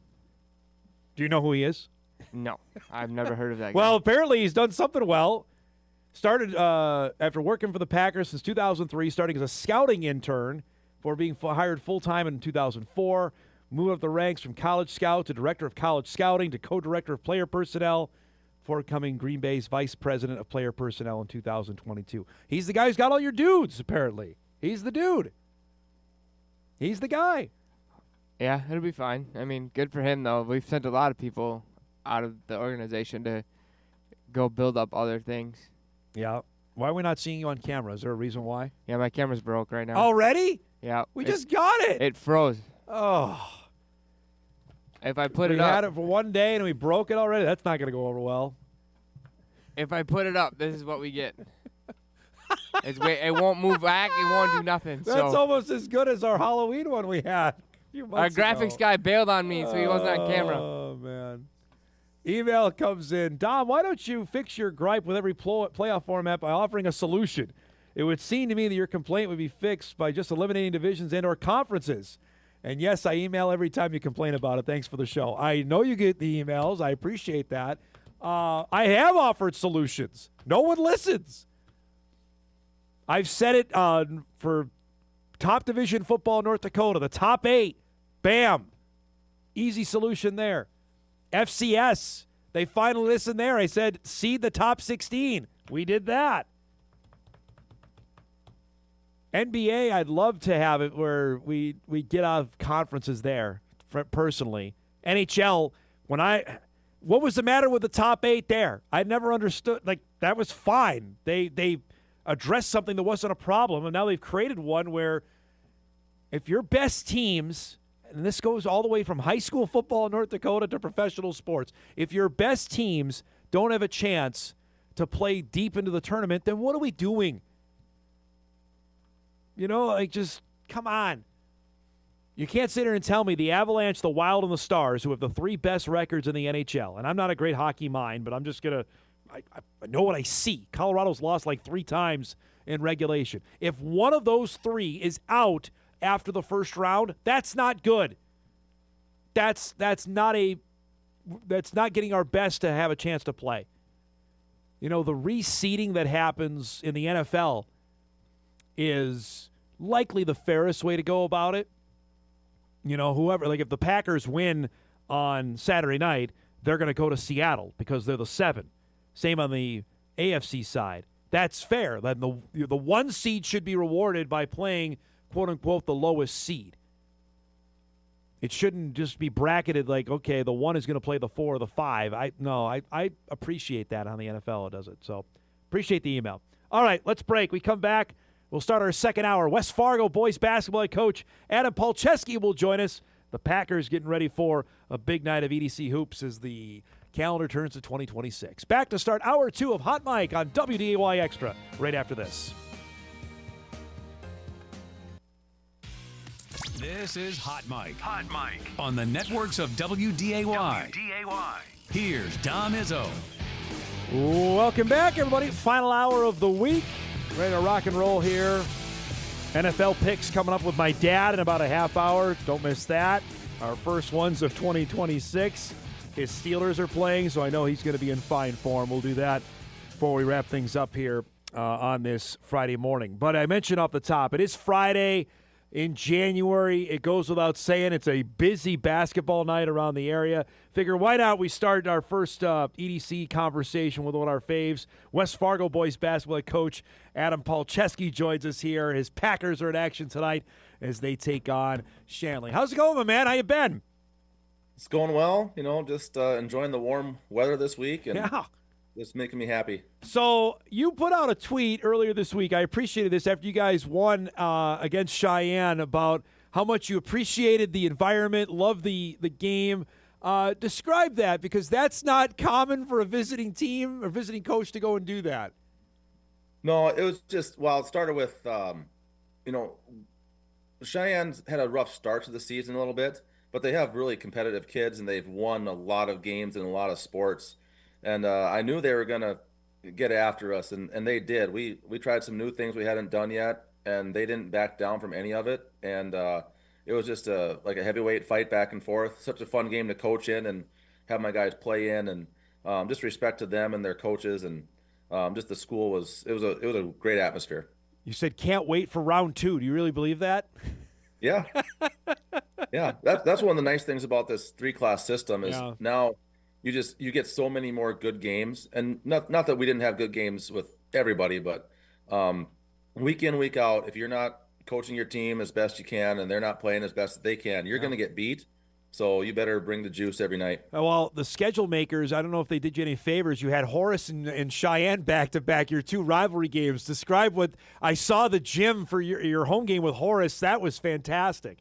Do you know who he is?
No, I've never heard of that guy.
Well, apparently he's done something well. Started after working for the Packers since 2003, starting as a scouting intern before being hired full-time in 2004. Moved up the ranks from college scout to director of college scouting to co-director of player personnel, before becoming Green Bay's vice president of player personnel in 2022. He's the guy who's got all your dudes, apparently. He's the dude. He's the guy.
Yeah, it'll be fine. I mean, good for him, though. We've sent a lot of people out of the organization to go build up other things.
Yeah. Why are we not seeing you on camera? Is there a reason why?
Yeah, my camera's broke right now.
Already?
Yeah.
We just got it.
It froze.
Oh.
If I put
we
it
had
up,
it for one day and we broke it already. That's not going to go over well.
if I put it up, this is what we get. It won't move back. It won't do nothing.
That's
so
almost as good as our Halloween one we had a few
our
months
graphics
ago.
guy bailed on me, so he wasn't on camera.
Oh, man. Email comes in. Dom, why don't you fix your gripe with every playoff format by offering a solution? It would seem to me that your complaint would be fixed by just eliminating divisions and or conferences. And yes, I email every time you complain about it. Thanks for the show. I know you get the emails. I appreciate that. I have offered solutions. No one listens. I've said it for top division football in North Dakota, the top 8. Bam. Easy solution there. FCS, they finally listened there. I said, seed the top 16. We did that. NBA, I'd love to have it where we get out of conferences there, personally. NHL, what was the matter with the top 8 there? I never understood. Like, that was fine. They addressed something that wasn't a problem, and now they've created one where if your best teams, and this goes all the way from high school football in North Dakota to professional sports, if your best teams don't have a chance to play deep into the tournament, then what are we doing? You know, like, just come on. You can't sit here and tell me the Avalanche, the Wild, and the Stars, who have the 3 best records in the NHL, and I'm not a great hockey mind, but I'm just going to I know what I see. Colorado's lost like 3 times in regulation. If one of those 3 is out after the first round, that's not good. That's not getting our best to have a chance to play. You know, the reseeding that happens in the NFL is likely the fairest way to go about it. You know, whoever, like if the Packers win on Saturday night, they're going to go to Seattle because they're the 7. Same on the AFC side. That's fair. Then the 1 seed should be rewarded by playing, quote unquote, the lowest seed. It shouldn't just be bracketed like, okay, the 1 is going to play the 4 or the 5. I appreciate that on the NFL. It does it. So appreciate the email. All right, let's break. We come back. We'll start our second hour. West Fargo boys basketball head coach Adam Palczewski will join us. The Packers getting ready for a big night of EDC hoops as the calendar turns to 2026. Back to start hour 2 of Hot Mic on WDAY Extra right after this.
This is Hot Mic. Hot Mic on the networks of WDAY. Here's Dom Izzo.
Welcome back, everybody. Final hour of the week. Ready to rock and roll here. NFL picks coming up with my dad in about a half hour. Don't miss that. Our first ones of 2026. His Steelers are playing, so I know he's going to be in fine form. We'll do that before we wrap things up here on this Friday morning. But I mentioned off the top, it is Friday in January. It goes without saying it's a busy basketball night around the area. Figure why not we start our first EDC conversation with one of our faves. West Fargo boys basketball coach Adam Palczewski joins us here. His Packers are in action tonight as they take on Shanley. How's it going, my man? How you been?
It's going well, you know, just enjoying the warm weather this week and just making me happy.
So you put out a tweet earlier this week. I appreciated this after you guys won against Cheyenne about how much you appreciated the environment, loved the game. Describe that, because that's not common for a visiting team or visiting coach to go and do that.
No, it was just, well, it started with, you know, Cheyenne's had a rough start to the season a little bit, but they have really competitive kids, and they've won a lot of games in a lot of sports. And I knew they were going to get after us, and they did. We tried some new things we hadn't done yet, and they didn't back down from any of it. And it was just like a heavyweight fight back and forth. Such a fun game to coach in and have my guys play in, and just respect to them and their coaches, and just the school was a great atmosphere.
You said can't wait for round 2. Do you really believe that?
Yeah. Yeah, that's one of the nice things about this 3-class system is now you get so many more good games, and not that we didn't have good games with everybody, but week in, week out, if you're not coaching your team as best you can and they're not playing as best as they can, you're going to get beat. So you better bring the juice every night.
Well, the schedule makers, I don't know if they did you any favors. You had Horace and Cheyenne back-to-back, your 2 rivalry games. Describe what I saw the gym for your home game with Horace. That was fantastic.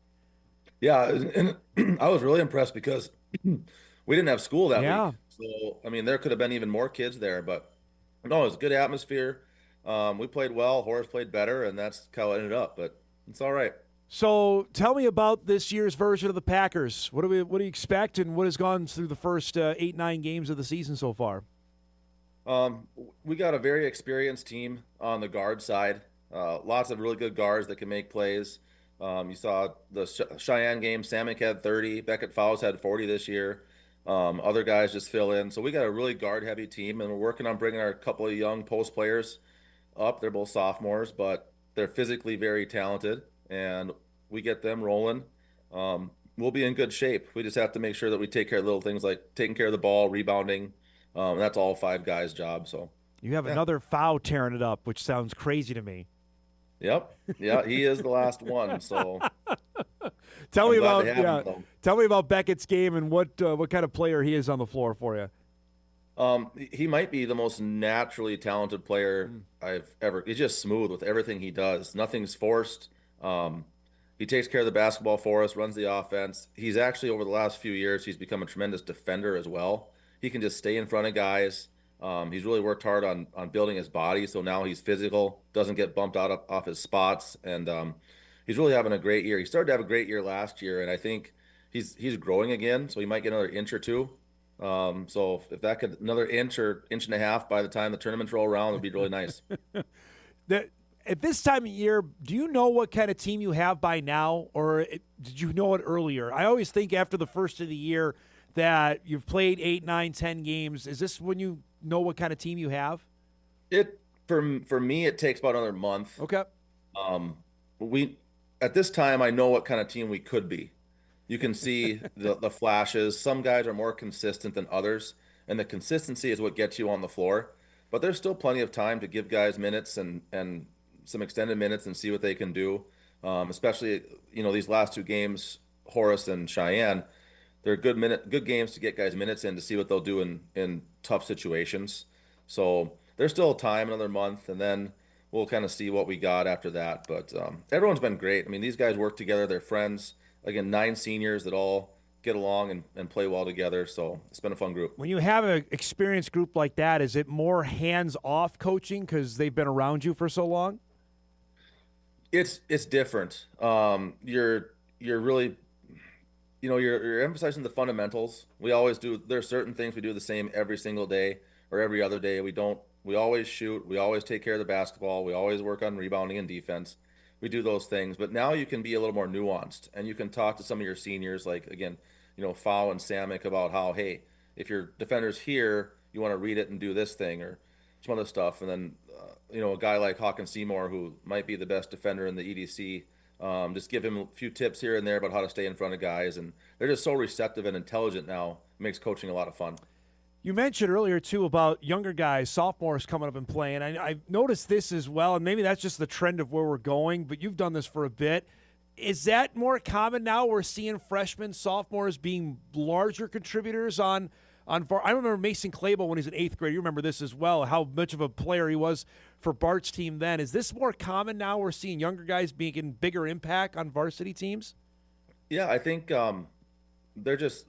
Yeah, and I was really impressed because we didn't have school that
Yeah.
week. So, I mean, there could have been even more kids there, but no, it was a good atmosphere. We played well. Horace played better, and that's how it ended up, but it's all right.
So tell me about this year's version of the Packers. What do you expect, and what has gone through the first 8-9 games of the season so far?
We got a very experienced team on the guard side. Lots of really good guards that can make plays. You saw the Cheyenne game. Samick had 30. Beckett Fowles had 40 this year. Other guys just fill in. So we got a really guard-heavy team, and we're working on bringing our couple of young post players up. They're both sophomores, but they're physically very talented, and we get them rolling. We'll be in good shape. We just have to make sure that we take care of little things like taking care of the ball, rebounding. That's all 5 guys' job. So
you have another foul tearing it up, which sounds crazy to me.
Yep. Yeah, he is the last one. So
tell me about Beckett's game and what kind of player he is on the floor for you.
He might be the most naturally talented player I've ever. He's just smooth with everything he does. Nothing's forced. He takes care of the basketball for us, runs the offense. He's actually, over the last few years, he's become a tremendous defender as well. He can just stay in front of guys. He's really worked hard on building his body, so now he's physical, doesn't get bumped out off his spots, and he's really having a great year. He started to have a great year last year, and I think he's growing again, so he might get another inch or two. So if that could another inch or inch and a half by the time the tournaments roll around would be really nice.
At this time of year, do you know what kind of team you have by now, or did you know it earlier? I always think after the first of the year that you've played 8, 9, 10 games. Is this when you know what kind of team you have?
For me, it takes about another month.
Okay.
We at this time, I know what kind of team we could be. You can see the flashes. Some guys are more consistent than others, and the consistency is what gets you on the floor. But there's still plenty of time to give guys minutes and some extended minutes and see what they can do. Especially, these last 2 games, Horace and Cheyenne, they're good games to get guys minutes in to see what they'll do in tough situations. So there's still time, another month, and then we'll kind of see what we got after that. But everyone's been great. I mean, these guys work together. They're friends. Again, 9 seniors that all get along and play well together. So it's been a fun group.
When you have an experienced group like that, is it more hands-off coaching because they've been around you for so long?
It's different. You're really, you're emphasizing the fundamentals. We always do. There's certain things we do the same every single day or every other day. We always shoot. We always take care of the basketball. We always work on rebounding and defense. We do those things. But now you can be a little more nuanced, and you can talk to some of your seniors, like, again, Fow and Samick, about how, hey, if your defender's here, you want to read it and do this thing or some other stuff. And then, a guy like Hawkins Seymour, who might be the best defender in the EDC, just give him a few tips here and there about how to stay in front of guys. And they're just so receptive and intelligent now. It makes coaching a lot of fun.
You mentioned earlier, too, about younger guys, sophomores coming up and playing. I've noticed this as well, and maybe that's just the trend of where we're going, but you've done this for a bit. Is that more common now? We're seeing freshmen, sophomores being larger contributors on I remember Mason Clable when he's in 8th grade. You remember this as well, how much of a player he was for Bart's team then. Is this more common now? We're seeing younger guys making bigger impact on varsity teams?
Yeah, I think they're just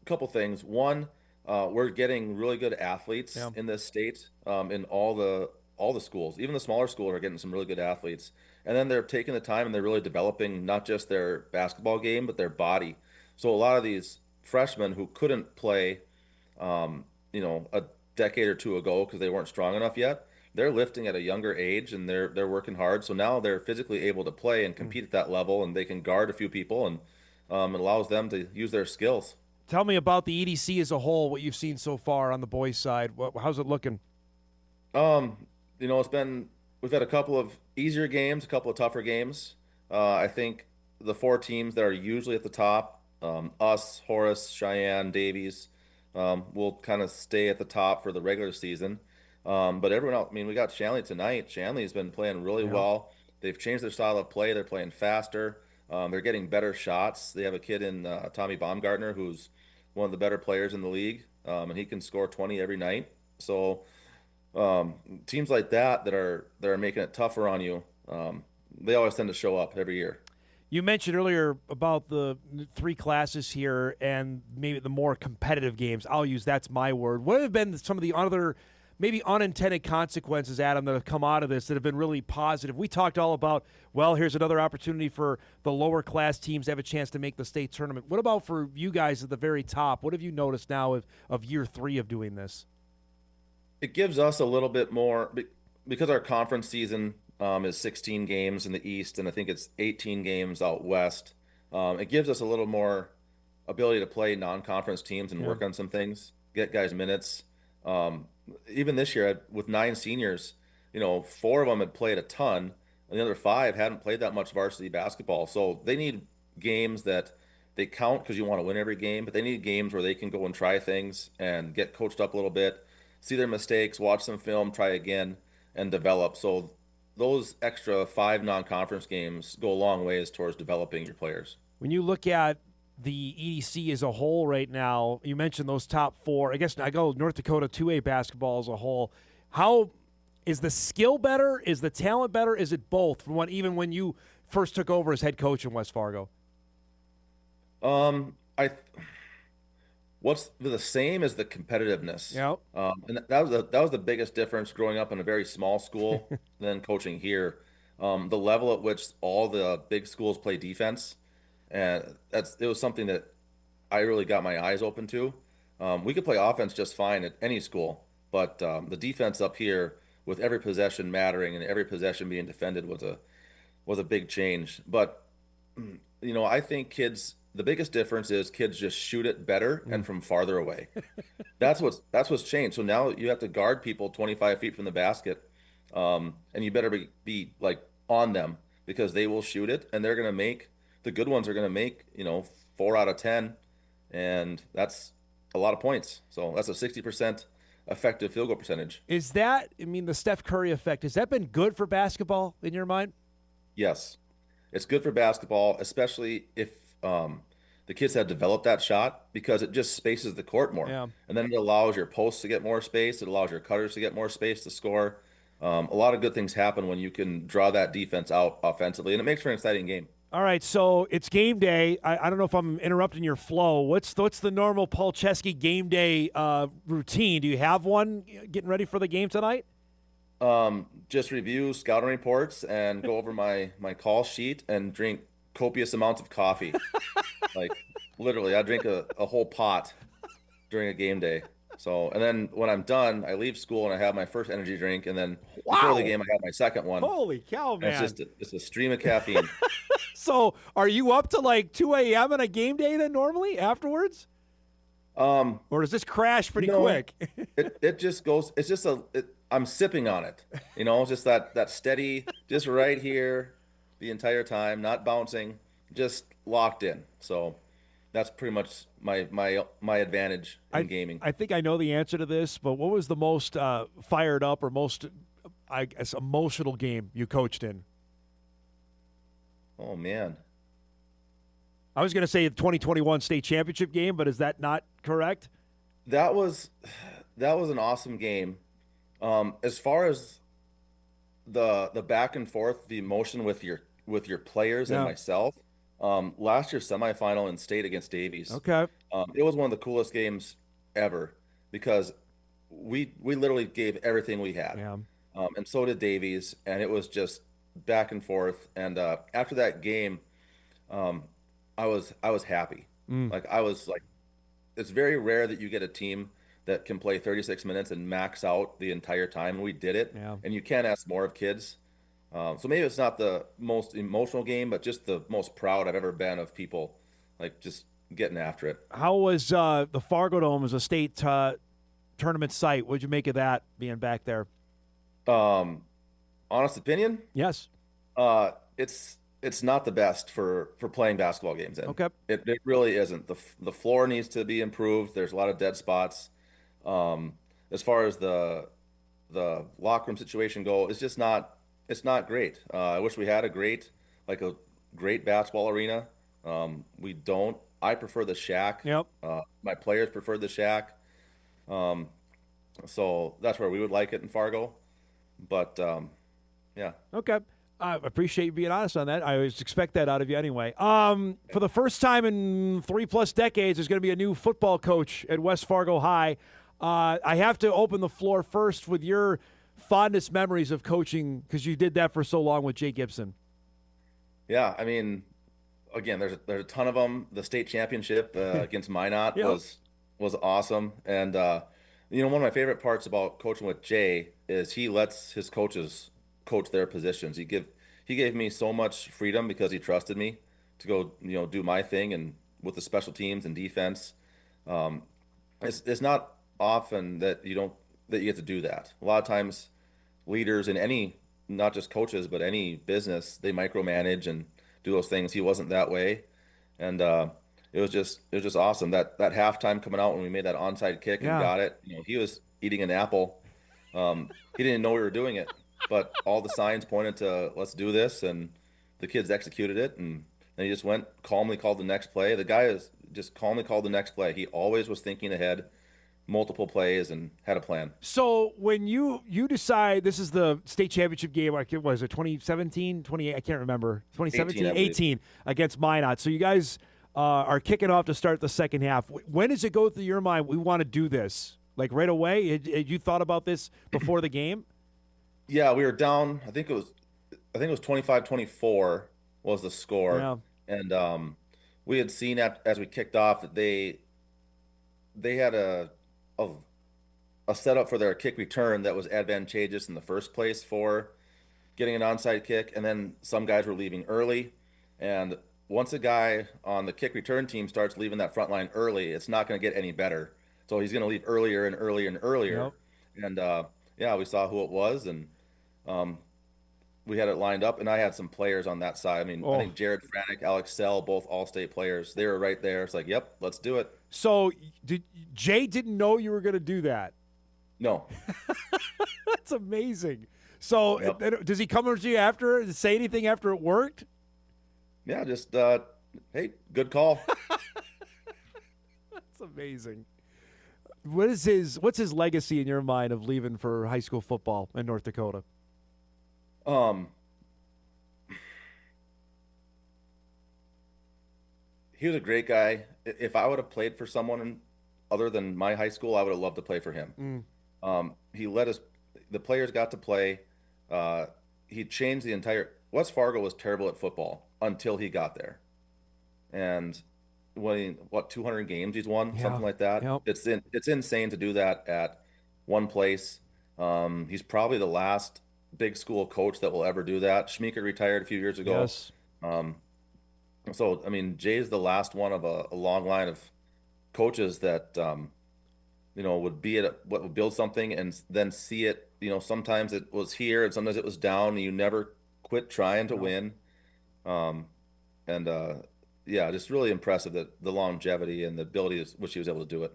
a couple things. One, we're getting really good athletes in this state, in all the schools. Even the smaller schools are getting some really good athletes. And then they're taking the time and they're really developing not just their basketball game, but their body. So a lot of these freshmen who couldn't play, a decade or 2 ago because they weren't strong enough yet, they're lifting at a younger age and they're working hard. So now they're physically able to play and compete at that level, and they can guard a few people, and it allows them to use their skills.
Tell me about the EDC as a whole, what you've seen so far on the boys' side. How's it looking?
We've had a couple of easier games, a couple of tougher games. I think the 4 teams that are usually at the top, us, Horace, Cheyenne, Davies, will kind of stay at the top for the regular season. But everyone else, we got Shanley tonight. Shanley's been playing really well. They've changed their style of play. They're playing faster. They're getting better shots. They have a kid in Tommy Baumgartner who's one of the better players in the league, and he can score 20 every night. So teams like that are making it tougher on you, they always tend to show up every year.
You mentioned earlier about the 3 classes here and maybe the more competitive games. I'll use that's my word. What have been some of the other maybe unintended consequences, Adam, that have come out of this that have been really positive? We talked all about, well, here's another opportunity for the lower class teams to have a chance to make the state tournament. What about for you guys at the very top? What have you noticed now of year 3 of doing this?
It gives us a little bit more because our conference season is 16 games in the East, and I think it's 18 games out West. It gives us a little more ability to play non-conference teams and work on some things, get guys minutes. Even this year, with 9 seniors, 4 of them had played a ton, and the other 5 hadn't played that much varsity basketball. So they need games that they count because you want to win every game, but they need games where they can go and try things and get coached up a little bit, see their mistakes, watch some film, try again, and develop. So those extra 5 non-conference games go a long ways towards developing your players.
When you look at the EDC as a whole right now, you mentioned those top 4. I guess I go North Dakota 2A basketball as a whole. How is the skill better? Is the talent better? Is it both? From even when you first took over as head coach in West Fargo?
What's the same is the competitiveness.
Yeah.
And that was the biggest difference growing up in a very small school than coaching here. The level at which all the big schools play defense, and it was something that I really got my eyes open to. We could play offense just fine at any school, but the defense up here, with every possession mattering and every possession being defended, was a big change. But I think the biggest difference is kids just shoot it better and from farther away. That's what's changed. So now you have to guard people 25 feet from the basket, and you better be like on them because they will shoot it, and the good ones are gonna make 4 out of 10, and that's a lot of points. So that's a 60% effective field goal percentage.
Is that, the Steph Curry effect, has that been good for basketball in your mind?
Yes, it's good for basketball, especially if the kids have developed that shot, because it just spaces the court more.
Yeah.
And then it allows your posts to get more space. It allows your cutters to get more space to score. A lot of good things happen when you can draw that defense out offensively, and it makes for an exciting game.
All right, so it's game day. I don't know if I'm interrupting your flow. What's the normal Palczewski game day routine? Do you have one getting ready for the game tonight?
Just review scouting reports and go over my call sheet and drink copious amounts of coffee. Like literally, I drink a whole pot during a game day. So, and then when I'm done, I leave school and I have my first energy drink, and then before the game, I have my second one.
Holy cow, man!
And it's a stream of caffeine.
So, are you up to like 2 a.m. on a game day then normally afterwards? Or does this crash pretty quick?
it just goes. It's just I'm sipping on it. Just that steady, just right here, the entire time, not bouncing, just locked in. So that's pretty much my advantage in gaming.
I think I know the answer to this, but what was the most fired up or most, I guess, emotional game you coached in?
Oh, man.
I was going to say the 2021 state championship game, but is that not correct?
That was an awesome game. As far as the back and forth, the emotion with your players and myself, last year's semifinal in state against Davies.
Okay.
It was one of the coolest games ever because we literally gave everything we had.
Yeah.
And so did Davies, and it was just back and forth. And after that game, I was happy. Like I was like, it's very rare that you get a team that can play 36 minutes and max out the entire time. And we did it.
Yeah.
And you can't ask more of kids. So maybe it's not the most emotional game, but just the most proud I've ever been of people, like just getting after it.
How was the Fargo Dome as a state tournament site? What'd you make of that being back there?
Honest opinion?
Yes.
It's not the best for playing basketball games in.
Okay.
It really isn't. The floor needs to be improved. There's a lot of dead spots. As far as the locker room situation it's not great. I wish we had a great basketball arena. We don't. I prefer the Shack.
Yep.
My players prefer the Shack. So that's where we would like it in Fargo. But yeah.
Okay. I appreciate you being honest on that. I always expect that out of you anyway. For the first time in 3+ decades, there's going to be a new football coach at West Fargo High. I have to open the floor first with your fondest memories of coaching, because you did that for so long with Jay Gibson.
Yeah, I mean, again, there's a ton of them. The state championship against Minot was awesome, and one of my favorite parts about coaching with Jay is he lets his coaches coach their positions. He gave me so much freedom because he trusted me to go do my thing, and with the special teams and defense. It's not often that you get to do that. A lot of times leaders in any, not just coaches, but any business, they micromanage and do those things. He wasn't that way, and it was just awesome. That halftime coming out when we made that onside kick and got it. He was eating an apple. He didn't know we were doing it, but all the signs pointed to let's do this, and the kids executed it. And then he just went calmly, called the next play. The guy is just calmly called the next play. He always was thinking ahead, multiple plays, and had a plan.
So when you decide this is the state championship game, like it was 2017, 28, I can't remember, 2017, 18 against Minot. So you guys are kicking off to start the second half. When does it go through your mind, we want to do this? Like right away? Had you thought about this before the game?
Yeah, we were down. I think it was 25-24 was the score.
Yeah.
And we had seen as we kicked off that they had a setup for their kick return that was advantageous in the first place for getting an onside kick, and then some guys were leaving early. And once a guy on the kick return team starts leaving that front line early, it's not going to get any better. So he's going to leave earlier and earlier and earlier. Yep. And we saw who it was, and we had it lined up, and I had some players on that side. I mean, I think Jared Franick, Alex Sell, both all-state players. They were right there. It's like, yep, let's do it.
So Jay didn't know you were going to do that?
No.
That's amazing. So does he come over to you after, say anything after it worked?
Yeah, just, hey, good call.
That's amazing. What's his legacy in your mind of leaving for high school football in North Dakota?
He was a great guy. If I would have played for someone other than my high school, I would have loved to play for him. He let us, the players got to play. He changed the entire, West Fargo was terrible at football until he got there. And 200 games he's won, something like that.
Yep.
It's insane to do that at one place. He's probably the last big school coach that will ever do that. Schmeeker retired a few years ago.
Yes.
So, I mean, Jay's the last one of a long line of coaches that, would would build something and then see it. Sometimes it was here and sometimes it was down. And you never quit trying to win. Just really impressive that the longevity and the ability which he was able to do it.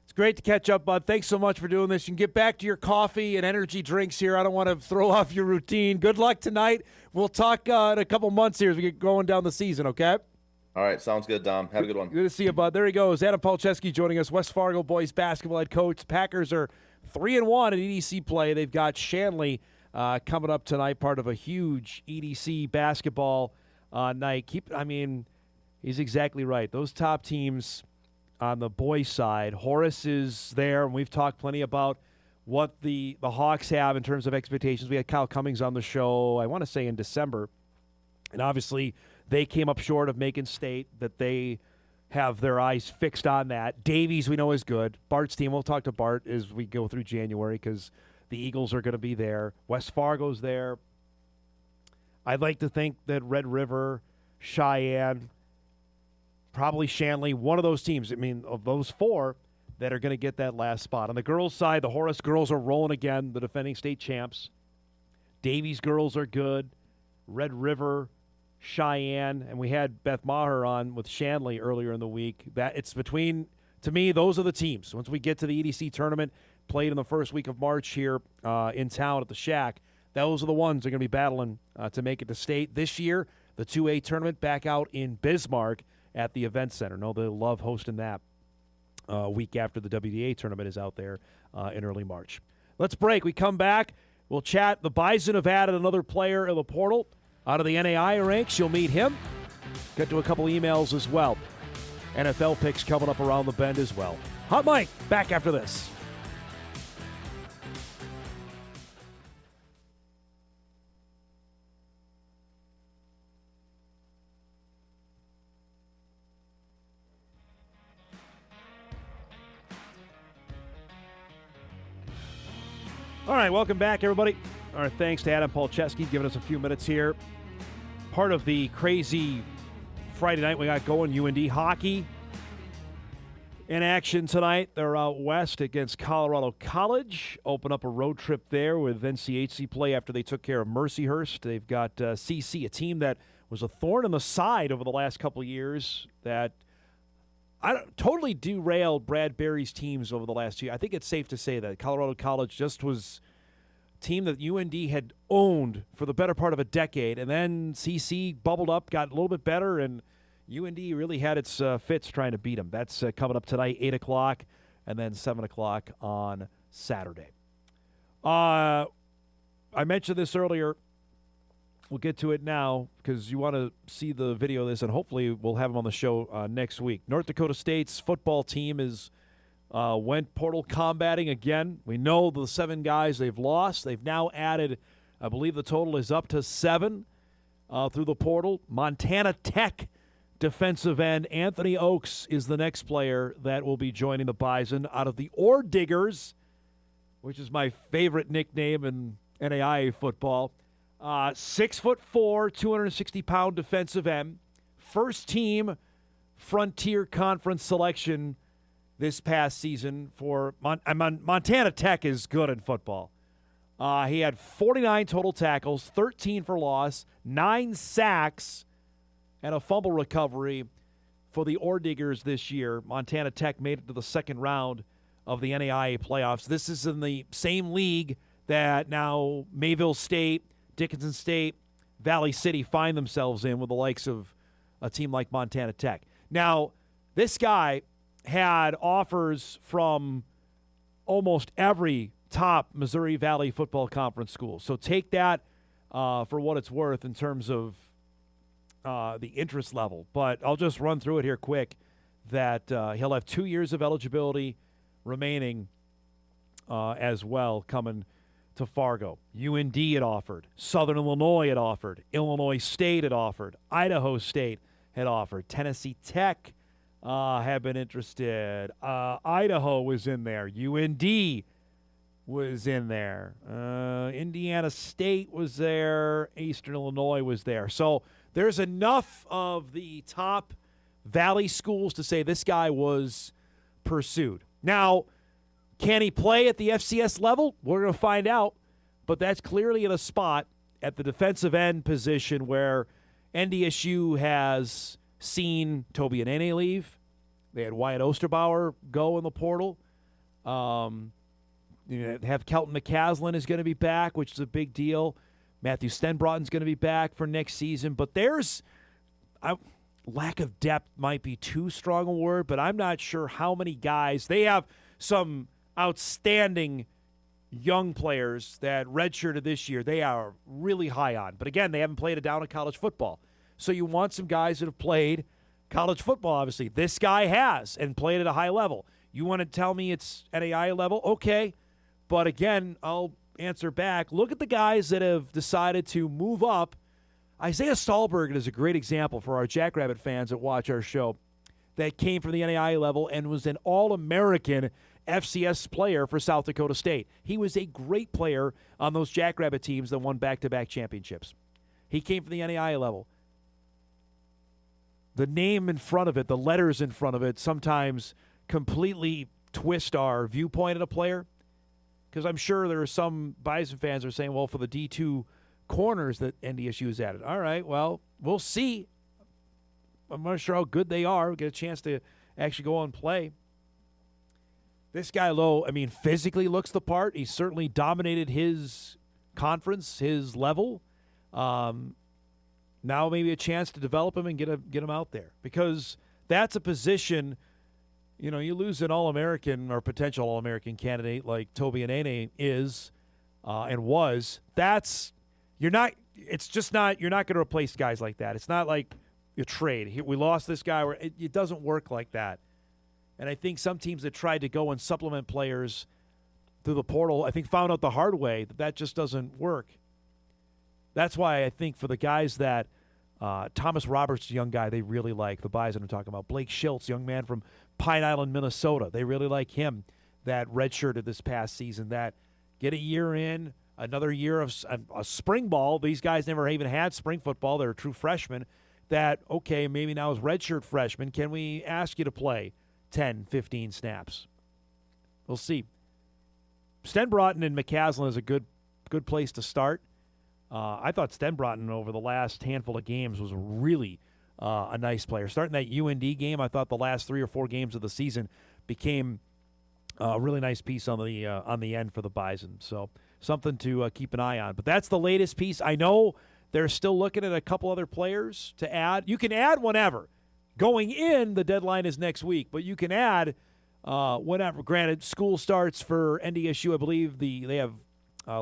It's great to catch up, bud. Thanks so much for doing this. You can get back to your coffee and energy drinks here. I don't want to throw off your routine. Good luck tonight. We'll talk in a couple months here as we get going down the season, okay?
All right, sounds good, Dom. Have a good one.
Good to see you, bud. There he goes. Adam Palczewski joining us, West Fargo boys basketball head coach. Packers are 3-1 at EDC play. They've got Shanley coming up tonight, part of a huge EDC basketball night. He's exactly right. Those top teams on the boys' side, Horace is there, and we've talked plenty about what the Hawks have in terms of expectations. We had Kyle Cummings on the show, I want to say in December, and obviously they came up short of making state, that they have their eyes fixed on that. Davies, we know, is good. Bart's team, we'll talk to Bart as we go through January because the Eagles are going to be there. West Fargo's there. I'd like to think that Red River, Cheyenne, probably Shanley, one of those teams, of those four that are going to get that last spot. On the girls' side, the Horace girls are rolling again, the defending state champs. Davies girls are good. Red River, Cheyenne, and we had Beth Maher on with Shanley earlier in the week. That it's between, to me, those are the teams. Once we get to the EDC tournament, played in the first week of March here in town at the Shack, those are the ones that are going to be battling to make it to state. This year, the 2A tournament back out in Bismarck at the Event Center. No, they love hosting that week after the WDA tournament is out there in early March. Let's break. We come back. We'll chat. The Bison have added another player in the portal. Out of the NAI ranks, you'll meet him. Get to a couple emails as well. NFL picks coming up around the bend as well. Hot Mike, back after this. All right, welcome back, everybody. Our thanks to Adam Palczewski giving us a few minutes here. Part of the crazy Friday night we got going, UND hockey in action tonight. They're out west against Colorado College. Open up a road trip there with NCHC play after they took care of Mercyhurst. They've got CC, a team that was a thorn in the side over the last couple of years that totally derailed Brad Berry's teams over the last year. I think it's safe to say that Colorado College just was a team that UND had owned for the better part of a decade, and then CC bubbled up, got a little bit better, and UND really had its fits trying to beat them. That's coming up tonight, 8 o'clock, and then 7 o'clock on Saturday. I mentioned this earlier. We'll get to it now because you want to see the video of this, and hopefully we'll have them on the show next week. North Dakota State's football team went portal combating again. We know the 7 guys they've lost. They've now added, I believe the total is up to 7 through the portal. Montana Tech defensive end Anthony Oakes is the next player that will be joining the Bison out of the Ore Diggers, which is my favorite nickname in NAIA football. 6'4", 260-pound defensive end. First team Frontier Conference selection this past season for Montana Tech is good in football. He had 49 total tackles, 13 for loss, 9 sacks, and a fumble recovery for the Ore Diggers this year. Montana Tech made it to the second round of the NAIA playoffs. This is in the same league that now Mayville State, Dickinson State, Valley City find themselves in with the likes of a team like Montana Tech. Now, this guy had offers from almost every top Missouri Valley Football Conference school. So take that for what it's worth in terms of the interest level. But I'll just run through it here quick that he'll have 2 years of eligibility remaining as well coming to Fargo. UND had offered. Southern Illinois had offered. Illinois State had offered. Idaho State had offered. Tennessee Tech had been interested. Idaho was in there. UND was in there. Indiana State was there. Eastern Illinois was there. So there's enough of the top Valley schools to say this guy was pursued. Now, can he play at the FCS level? We're going to find out. But that's clearly in a spot at the defensive end position where NDSU has seen Toby Anene leave. They had Wyatt Osterbauer go in the portal. Have Kelton McCaslin is going to be back, which is a big deal. Matthew Stenbroughton's going to be back for next season. But there's lack of depth might be too strong a word, but I'm not sure how many guys. They have some outstanding young players that redshirted this year. They are really high on. But again, they haven't played it down in college football. So you want some guys that have played college football, obviously. This guy has and played at a high level. You want to tell me it's at a high level? Okay. But again, I'll answer back. Look at the guys that have decided to move up. Isaiah Stahlberg is a great example for our Jackrabbit fans that watch our show that came from the NAIA level and was an All-American FCS player for South Dakota State. He was a great player on those Jackrabbit teams that won back-to-back championships. He came from the NAIA level. The name in front of it, the letters in front of it, sometimes completely twist our viewpoint of a player. Because I'm sure there are some Bison fans that are saying, well, for the D2 corners that NDSU has added. All right, well, we'll see. I'm not sure how good they are. We'll get a chance to actually go and play. This guy, though, I mean, physically looks the part. He certainly dominated his conference, his level. Now maybe a chance to develop him and get him out there. Because that's a position, you know, you lose an All-American or potential All-American candidate like Toby Anene is and was. it's just not. You're not going to replace guys like that. It's not like you trade. We lost this guy. Where it doesn't work like that. And I think some teams that tried to go and supplement players through the portal, I think found out the hard way that just doesn't work. That's why I think for the guys that Thomas Roberts, a young guy they really like, the Bison I'm talking about. Blake Schiltz, young man from Pine Island, Minnesota. They really like him, that redshirted this past season, that get a year in, another year of a spring ball. These guys never even had spring football. They're true freshmen. That, okay, maybe now as redshirt freshmen, can we ask you to play 10, 15 snaps? We'll see. Stenbroughton and McCaslin is a good place to start. I thought Stenbroughton over the last handful of games was really a nice player. Starting that UND game, I thought the last 3 or 4 games of the season became a really nice piece on the end for the Bison. So something to keep an eye on. But that's the latest piece. I know they're still looking at a couple other players to add. You can add whenever. Going in, the deadline is next week, but you can add whenever. Granted, school starts for NDSU. I believe they have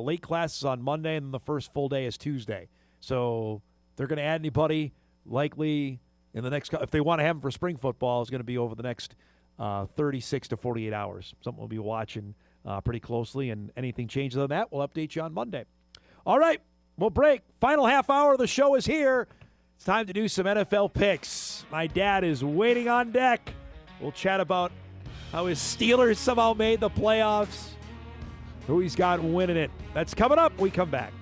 late classes on Monday, and then the first full day is Tuesday. So they're going to add anybody likely in the next – if they want to have them for spring football, it's going to be over the next 36 to 48 hours. Something we'll be watching pretty closely, and anything changes on that, we'll update you on Monday. All right, we'll break. Final half hour of the show is here. It's time to do some NFL picks. My dad is waiting on deck. We'll chat about how his Steelers somehow made the playoffs, who he's got winning it. That's coming up. We come back.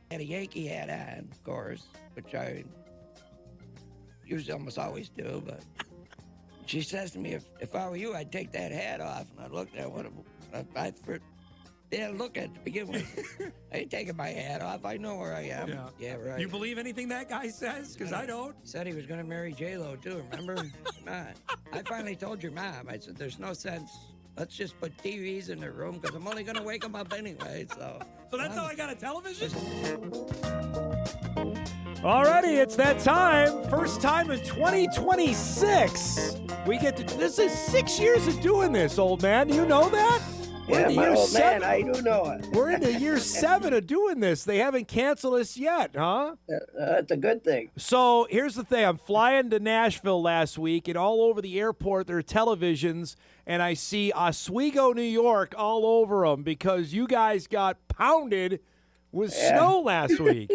Had a Yankee hat on, of course, which I usually almost always do, but she says to me, if I were you, I'd take that hat off. And I looked at what they had to look at to begin with. I ain't taking my hat off. I know where I am. Yeah, right.
You believe anything that guy says? Because I don't.
He said he was going to marry J-Lo, too, remember? Come on. I finally told your mom. I said, there's no sense. Let's just put TVs in the room because I'm only going to wake them up anyway. So
that's how I got a television?
Alrighty, it's that time. First time in 2026. We get to. This is 6 years of doing this, old man. You know that?
Yeah, my old man, I do know it.
We're into year 7 of doing this. They haven't canceled us yet, huh?
That's a good thing.
So here's the thing. I'm flying to Nashville last week, and all over the airport there are televisions, and I see Oswego, New York all over them because you guys got pounded with snow last week.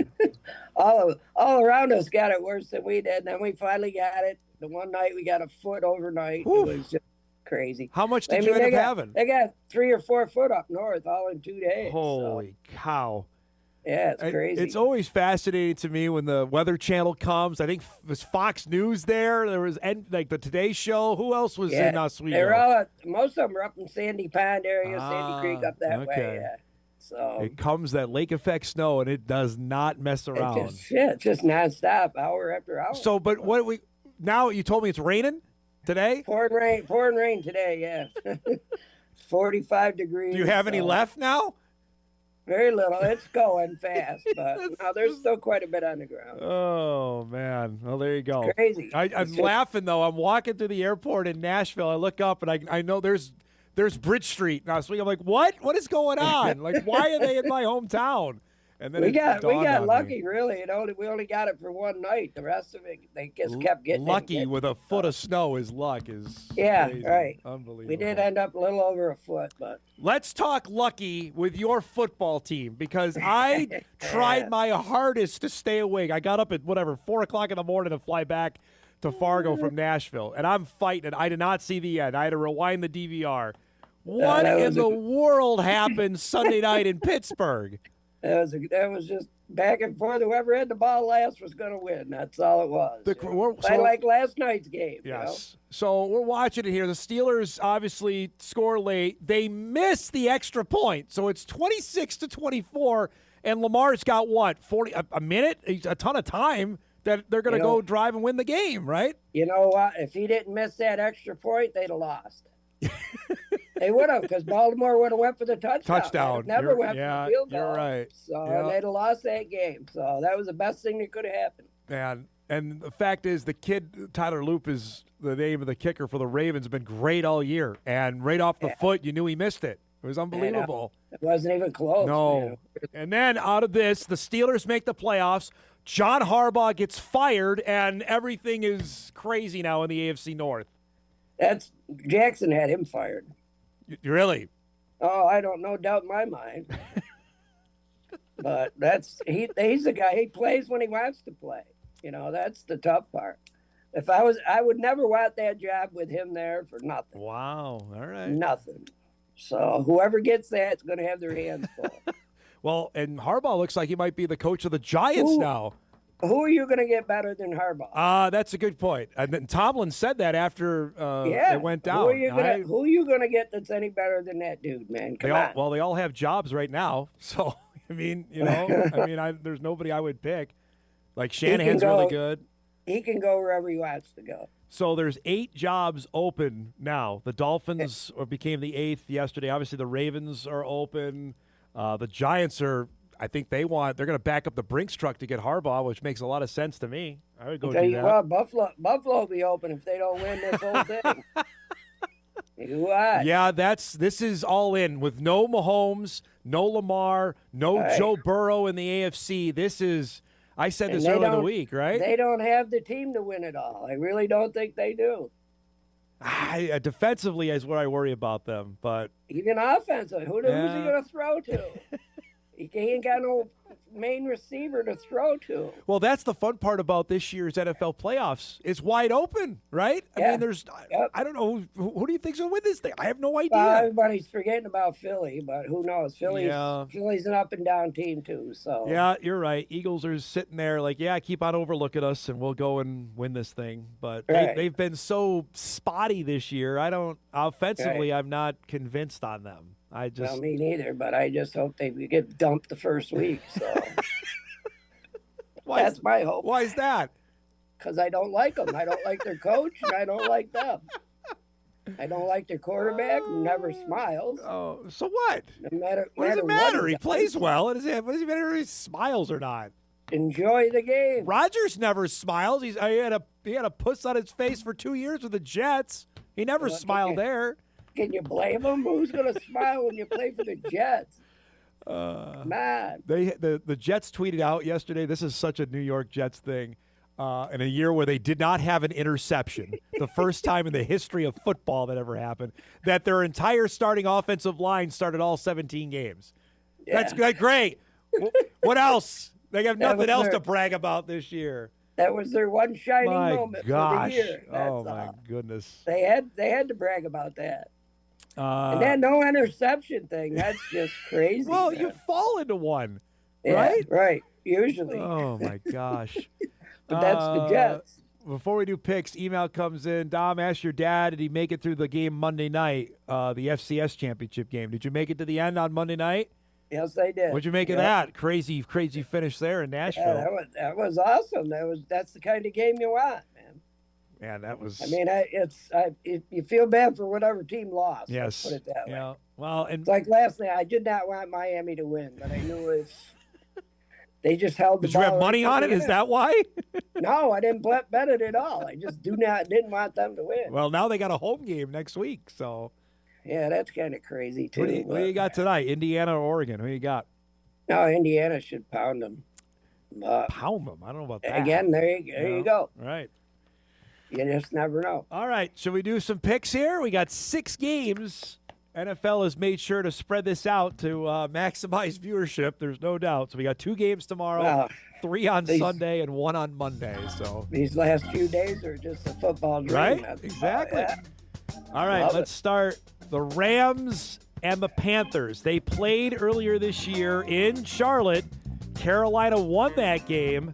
all around us got it worse than we did, and then we finally got it. The one night we got a foot overnight.
Oof.
It was just crazy.
How much did you end up having?
They got 3 or 4 foot up north all in 2 days.
Holy cow.
Yeah, it's crazy.
It's always fascinating to me when the Weather Channel comes. I think it was Fox News there. There was like the Today Show. Who else was in Oswego?
They were all most of them were up in Sandy Pond area, Sandy Creek up that way. Yeah. So
it comes that lake effect snow, and it does not mess around.
It's just nonstop, hour after hour.
So, but now you told me it's raining today?
Pouring rain today, yeah. It's 45 degrees.
Do you have any left now?
Very little. It's going fast, but no, there's still quite a bit on the ground.
Oh, man. Well, there you go.
It's crazy.
I'm laughing, though. I'm walking through the airport in Nashville. I look up, and I know there's Bridge Street now. So I'm like, what? What is going on? Like, why are they in my hometown? And then
we got lucky, really. We only got it for one night. The rest of it, they just kept getting
lucky with a foot of snow. Is luck is crazy.
Right.
Unbelievable.
We did end up a little over a foot, but
let's talk lucky with your football team because I tried my hardest to stay awake. I got up at 4 o'clock in the morning to fly back to Fargo from Nashville, and I'm fighting it. I did not see the end. I had to rewind the DVR. What in the world happened Sunday night in Pittsburgh?
That was just back and forth. Whoever had the ball last was going to win. That's all it was. Like last night's game.
Yes.
You know?
So we're watching it here. The Steelers obviously score late. They miss the extra point. So it's 26-24, and Lamar's got what, 40 a minute, a ton of time that they're going to go drive and win the game, right?
You know what? If he didn't miss that extra point, they'd have lost. They would have, because Baltimore would have went for the touchdown. Never went for the field goal.
You're right.
So they'd have lost that game. So that was the best thing that could have happened.
And the fact is, the kid, Tyler Loop is the name of the kicker for the Ravens, been great all year. And right off the foot, you knew he missed it. It was unbelievable.
It wasn't even close.
No.
Man.
And then out of this, the Steelers make the playoffs. John Harbaugh gets fired, and everything is crazy now in the AFC North.
Jackson had him fired.
Really?
Oh, I don't no doubt in my mind. But he's the guy. He plays when he wants to play. That's the tough part. I would never want that job with him there for nothing.
Wow. All right.
Nothing. So whoever gets that is going to have their hands full.
Well, and Harbaugh looks like he might be the coach of the Giants now.
Who are you going to get better than Harbaugh?
That's a good point. And then Tomlin said that after it went down.
Who are you going to get that's any better than that dude, man? Come on.
Well, they all have jobs right now. So, I mean, there's nobody I would pick. Like Shanahan's really good.
He can go wherever he wants to go.
So there's 8 jobs open now. The Dolphins became the 8th yesterday. Obviously, the Ravens are open. The Giants are, I think they're going to back up the Brinks truck to get Harbaugh, which makes a lot of sense to me. I would go do that.
Well, Buffalo will be open if they don't win this whole thing. What?
Yeah, this is all in with no Mahomes, no Lamar, no Joe Burrow in the AFC. This is, I said this earlier in the week, right?
They don't have the team to win it all. I really don't think they do.
Defensively is what I worry about them, but
even offensively, who's he going to throw to? He ain't got no main receiver to throw to.
Well, that's the fun part about this year's NFL playoffs. It's wide open, right? I mean, I don't know who do you think's going to win this thing? I have no idea.
Well, everybody's forgetting about Philly, but who knows? Philly's an up and down team too. So
yeah, you're right. Eagles are sitting there like, keep on overlooking us, and we'll go and win this thing. But they've been so spotty this year. Offensively, I'm not convinced on them.
Well, me neither, but I just hope they get dumped the first week. So that's my hope.
Why is that?
Because I don't like them. I don't like their coach, and I don't like them. I don't like their quarterback, who never smiles.
Oh, so what?
No matter,
what does it matter? He plays well. What does it matter if he smiles or not?
Enjoy the game.
Rodgers never smiles. He had a puss on his face for 2 years with the Jets. He never smiled there.
Can you blame them? Who's going to smile when you play for the Jets? Man.
The Jets tweeted out yesterday, this is such a New York Jets thing, in a year where they did not have an interception, the first time in the history of football that ever happened, that their entire starting offensive line started all 17 games. Yeah. That's great. What else? They have nothing else to brag about this year.
That was their one shining moment for the year.
My goodness.
They had to brag about that. And that no interception thing, that's just crazy.
Well, man. You fall into one,
yeah,
right?
Right, usually.
Oh, my gosh.
But that's the Jets.
Before we do picks, email comes in. Dom, ask your dad, did he make it through the game Monday night, the FCS championship game? Did you make it to the end on Monday night?
Yes, I did.
What'd you make of that? Crazy finish there in Nashville.
Yeah, that was awesome. That's the kind of game you want, man.
Yeah, that was.
I mean, you feel bad for whatever team lost.
Yes.
Let's put it that way.
Yeah. Well, and
it's like last night, I did not want Miami to win, but I knew if they just held the
ball.
Did
you have money on it? Is that why?
No, I didn't bet it at all. I just didn't want them to win.
Well, now they got a home game next week, so.
Yeah, that's kind of crazy too.
What do you got tonight? Indiana or Oregon? Who you got?
No, Indiana should pound them.
Pound them? I don't know about that.
Again, there you go.
Right.
You just never know.
All right, should we do some picks here? We got 6 games. NFL has made sure to spread this out to maximize viewership. There's no doubt. So we got 2 games tomorrow, 3 on Sunday, and 1 on Monday. So
these last few days are just a football dream.
Right? Exactly. All right, let's start. The Rams and the Panthers. They played earlier this year in Charlotte. Carolina won that game.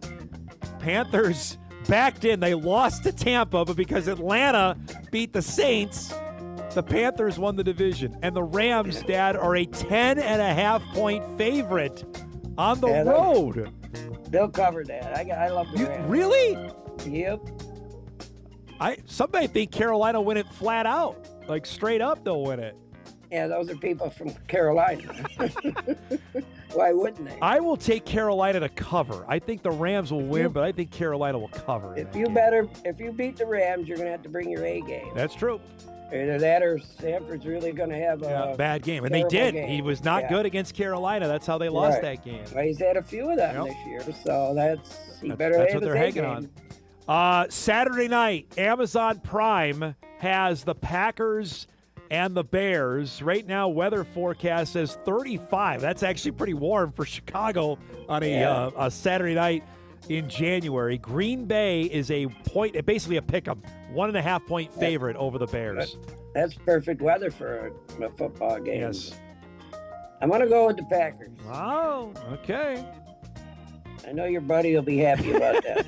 Panthers backed in. They lost to Tampa, but because Atlanta beat the Saints, the Panthers won the division. And the Rams, Dad, are a 10.5-point favorite on the road.
They'll cover that. I love the Rams.
Really?
Yep.
Somebody think Carolina win it flat out. Like straight up, they'll win it.
Yeah, those are people from Carolina. Why wouldn't they?
I will take Carolina to cover. I think the Rams will win, but I think Carolina will cover.
If you beat the Rams, you're going to have to bring your A game.
That's true.
Either that or Sanford's really going to have a
bad game. And they
terrible
did.
game.
He was not good against Carolina. That's how they lost that game.
Well, he's had a few of them this year, so that's
what they're hanging on. Saturday night, Amazon Prime has the Packers and the Bears. Right now, weather forecast says 35. That's actually pretty warm for Chicago on a Saturday night in January. Green Bay is basically a pick-em, 1.5 point favorite over the Bears.
That's perfect weather for a football game.
Yes.
I'm going to go with the Packers.
Oh, okay.
I know your buddy will be happy about that.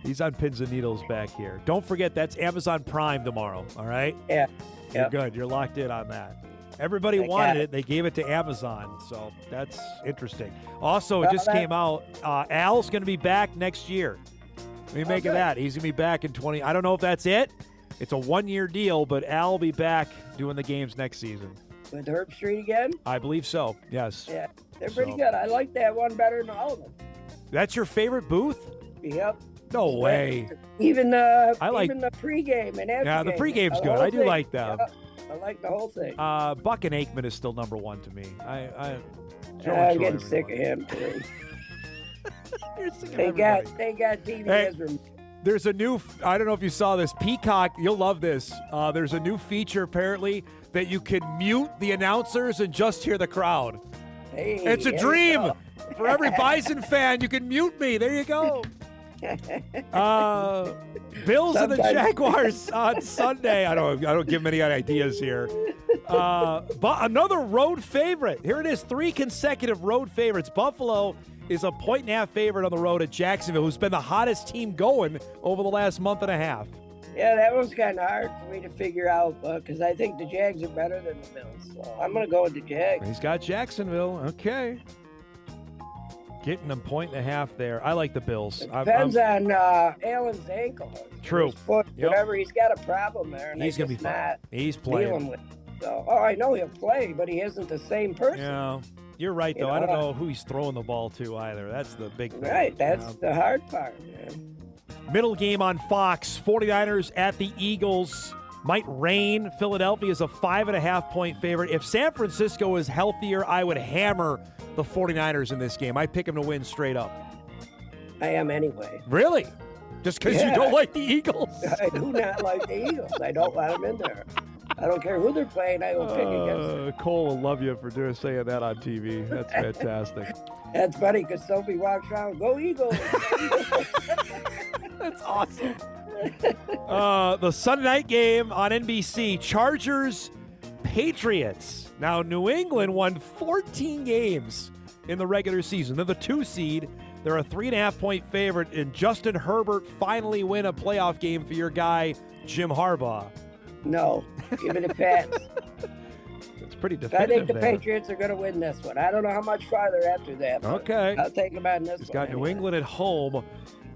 He's on pins and needles back here. Don't forget, that's Amazon Prime tomorrow, all right?
Yeah.
You're good. You're locked in on that. Everybody wanted it. They gave it to Amazon, so that's interesting. Also, it just came out. Al's going to be back next year. What do you make of that? He's going to be back in 20. I don't know if that's it. It's a one-year deal, but Al will be back doing the games next season.
With Herb Street again?
I believe so, yes.
Yeah, they're pretty good. I like that one better than all of them.
That's your favorite booth?
Yep.
No way.
Even the
Yeah,
pregame and aftergame.
the pregame's good. I do like them.
Yep. I like the whole thing.
Buck and Aikman is still number one to me.
I'm getting sick of him too. They got TV Ezra.
There's a new, I don't know if you saw this, Peacock, you'll love this. There's a new feature apparently that you can mute the announcers and just hear the crowd.
Hey,
it's a dream. For every Bison fan, you can mute me. There you go. Bills and the Jaguars on Sunday. I don't give them any ideas here. But another road favorite. Here it is, 3 consecutive road favorites. Buffalo is a 1.5 favorite on the road at Jacksonville, who's been the hottest team going over the last month and a half.
Yeah, that was kind of hard for me to figure out because I think the Jags are better than the Bills. So I'm going to go with the Jags.
He's got Jacksonville. Okay. Getting them 1.5 there. I like the Bills.
Depends on Allen's ankle.
True.
His foot, whatever. He's got a problem there. And
He's going to be fine. He's playing.
With it. So, I know he'll play, but he isn't the same person.
Yeah. You're right, though. I don't know who he's throwing the ball to either. That's the big thing.
Right. That's the hard part, man.
Middle game on Fox. 49ers at the Eagles. Might rain. Philadelphia is a 5.5 point favorite. If San Francisco is healthier, I would hammer the 49ers in this game. I'd pick them to win straight up.
I am anyway.
Really? Just because you don't like the Eagles?
I do not like the Eagles. I don't want them in there. I don't care who they're playing. I will pick against them.
Cole will love you for saying that on TV. That's fantastic.
That's funny because Sophie walks around, go Eagles.
That's awesome. The Sunday night game on NBC, Chargers, Patriots. Now, New England won 14 games in the regular season. They're the 2 seed. They're a 3.5 point favorite, and Justin Herbert finally win a playoff game for your guy, Jim Harbaugh.
No, give it a Pats.
It's pretty definitive.
I think the Patriots are going to win this one. I don't know how much farther after that.
Okay.
I'll take them on this
He's
one.
got New England at home.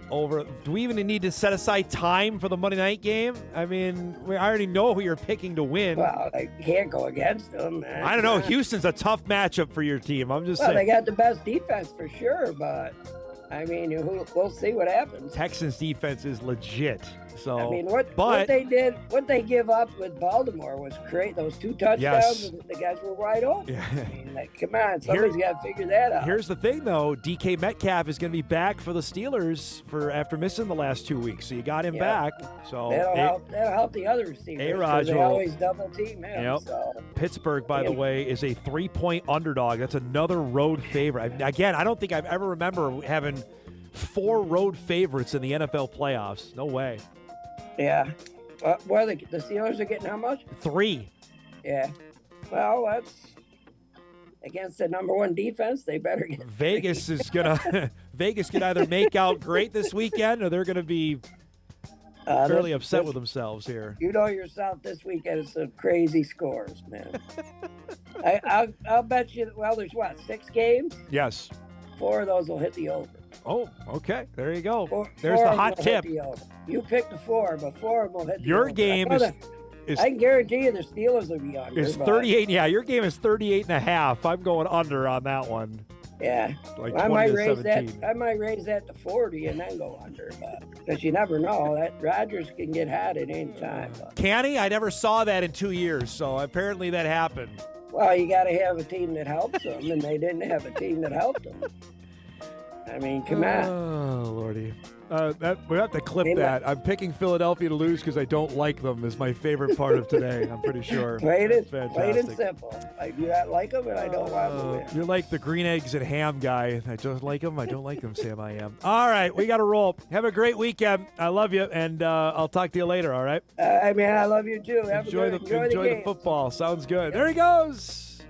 Do we even need to set aside time for the Monday night game? I mean, I already know who you're picking to win.
Well, I can't go against them.
I don't know. Houston's a tough matchup for your team. I'm just saying.
They got the best defense for sure, but I mean, we'll see what happens.
Texans defense is legit. So
I mean, what they give up with Baltimore was create those 2 touchdowns.
Yes.
And the guys were wide open.
Yeah.
I mean, come on, somebody's got to figure that out.
Here's the thing, though. DK Metcalf is going to be back for the Steelers after missing the last 2 weeks. So you got him back. So
that'll help the other receivers.
A-Rod
they always double team him.
Yep.
So.
Pittsburgh, by the way, is a 3-point underdog. That's another road favorite. Again, I don't think I've ever remember having 4 road favorites in the NFL playoffs. No way.
Yeah. Well, the Steelers are getting how much?
3.
Yeah. Well, that's against the number 1 defense. They better get.
Vegas is gonna. Vegas can either make out great this weekend, or they're gonna be fairly upset with themselves here.
You know yourself. This weekend is some crazy scores, man. I'll bet you. Well, there's 6 games.
Yes.
4 of those will hit the over.
Oh, okay. There you go.
There's
the hot tip.
You picked the 4, but 4 will hit the
Your
over.
game is
I can guarantee you the Steelers will be under.
It's 38. Yeah, your game is 38.5. I'm going under on that one.
Yeah,
Like
I
20
might
to
raise
17.
that. I might raise that to 40 and then go under, because you never know. That Rodgers can get hot at any time.
Can he? I never saw that in 2 years, so apparently that happened.
Well, you got to have a team that helps them, and they didn't have a team that helped them. I mean, come on.
Oh, Lordy. We have to clip that. I'm picking Philadelphia to lose because I don't like them is my favorite part of today, I'm pretty sure.
Plain and
Fantastic.
simple. I do not like them, and I don't want them to win.
You're like the green eggs and ham guy. I don't like them. I don't like them, Sam. I am. All right, we got to roll. Have a great weekend. I love you, and I'll talk to you later, all right?
I mean, I love you too.
Enjoy the
game.
football. Sounds good. There he goes.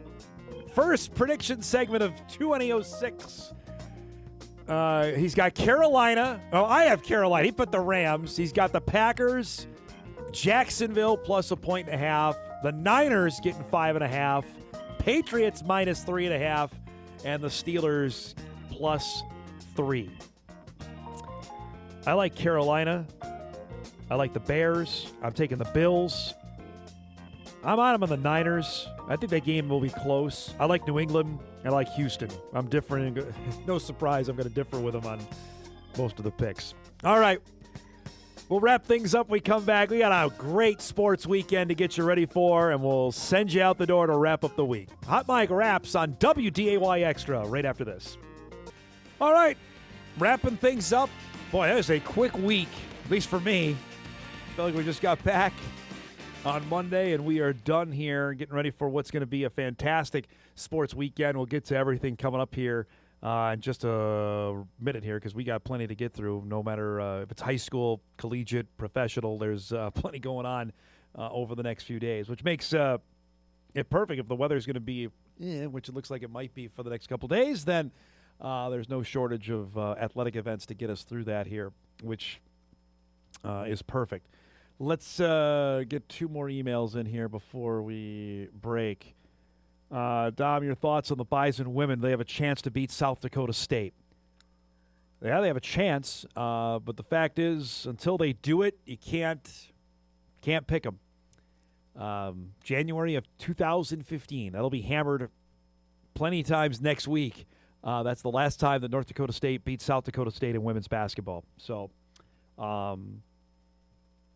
First prediction segment of 2006. He's got Carolina. Oh, I have Carolina. He put the Rams. He's got the Packers, Jacksonville plus 1.5. The Niners getting 5.5. Patriots minus 3.5. And the Steelers plus 3. I like Carolina. I like the Bears. I'm taking the Bills. I'm on them on the Niners. I think that game will be close. I like New England. I like Houston. I'm different. No surprise, I'm going to differ with them on most of the picks. All right. We'll wrap things up when we come back. We got a great sports weekend to get you ready for, and we'll send you out the door to wrap up the week. Hot Mike wraps on WDAY Extra right after this. All right. Wrapping things up. Boy, that was a quick week, at least for me. I feel like we just got back on Monday, and we are done here, getting ready for what's going to be a fantastic sports weekend. We'll get to everything coming up here in just a minute here because we got plenty to get through, no matter if it's high school, collegiate, professional. There's plenty going on over the next few days, which makes it perfect. If the weather's going to be, which it looks like it might be for the next couple days, then there's no shortage of athletic events to get us through that here, which is perfect. Let's get 2 more emails in here before we break. Dom, your thoughts on the Bison women? They have a chance to beat South Dakota State. Yeah, they have a chance, but the fact is, until they do it, you can't pick them. January of 2015. That'll be hammered plenty of times next week. That's the last time that North Dakota State beat South Dakota State in women's basketball. So,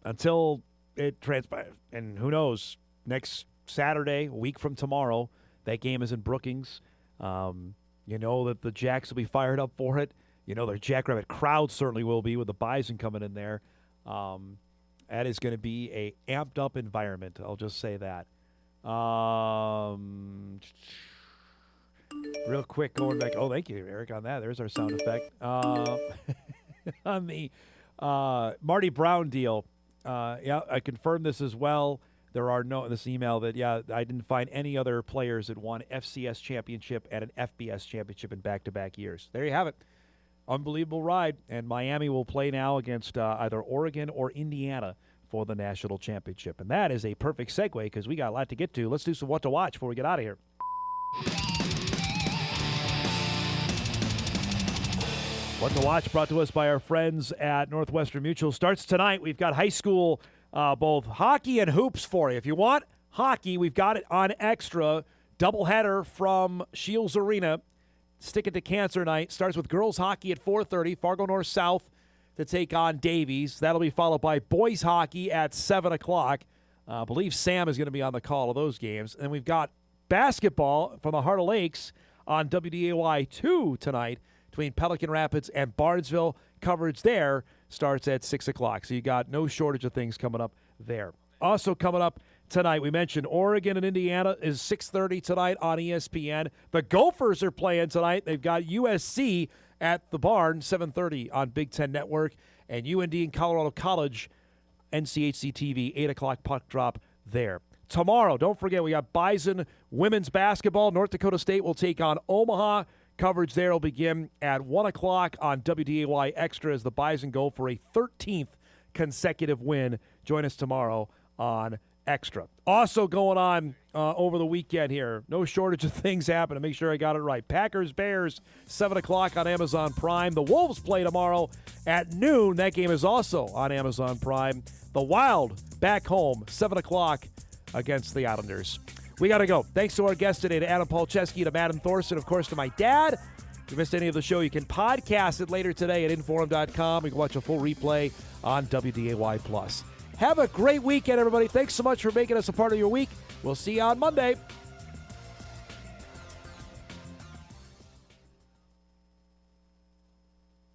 until it transpires, and who knows, next Saturday, a week from tomorrow, that game is in Brookings. You know that the Jacks will be fired up for it. You know their Jackrabbit crowd certainly will be with the Bison coming in there. That is going to be a amped-up environment. I'll just say that. Real quick, going back. Oh, thank you, Eric, on that. There's our sound effect. On the Marty Brown deal, yeah, I confirmed this as well. There are no, this email that, yeah, I didn't find any other players that won FCS championship and an FBS championship in back-to-back years. There you have it. Unbelievable ride. And Miami will play now against either Oregon or Indiana for the national championship. And that is a perfect segue because we got a lot to get to. Let's do some what to watch before we get out of here. What to watch brought to us by our friends at Northwestern Mutual starts tonight. We've got high school both hockey and hoops for you. If you want hockey, we've got it on Extra. Doubleheader from Shields Arena. Stick it to Cancer Night. Starts with girls hockey at 4:30. Fargo North South to take on Davies. That'll be followed by boys hockey at 7 o'clock. I believe Sam is going to be on the call of those games. And we've got basketball from the Heart of Lakes on WDAY 2 tonight between Pelican Rapids and Barnesville. Coverage there starts at 6 o'clock. So you got no shortage of things coming up there. Also coming up tonight, we mentioned Oregon and Indiana is 6:30 tonight on ESPN. The Gophers are playing tonight. They've got USC at the Barn, 7:30 on Big Ten Network. And UND and Colorado College, NCHC TV, 8 o'clock puck drop there. Tomorrow, don't forget, we got Bison women's basketball. North Dakota State will take on Omaha. Coverage there will begin at 1 o'clock on WDAY Extra as the Bison go for a 13th consecutive win. Join us tomorrow on Extra. Also going on over the weekend here, no shortage of things happening. Make sure I got it right. Packers, Bears, 7 o'clock on Amazon Prime. The Wolves play tomorrow at noon. That game is also on Amazon Prime. The Wild back home, 7 o'clock against the Islanders. We got to go. Thanks to our guest today, to Adam Palczewski, to Madden Thorson, of course, to my dad. If you missed any of the show, you can podcast it later today at Inforum.com. You can watch a full replay on WDAY+. Have a great weekend, everybody. Thanks so much for making us a part of your week. We'll see you on Monday.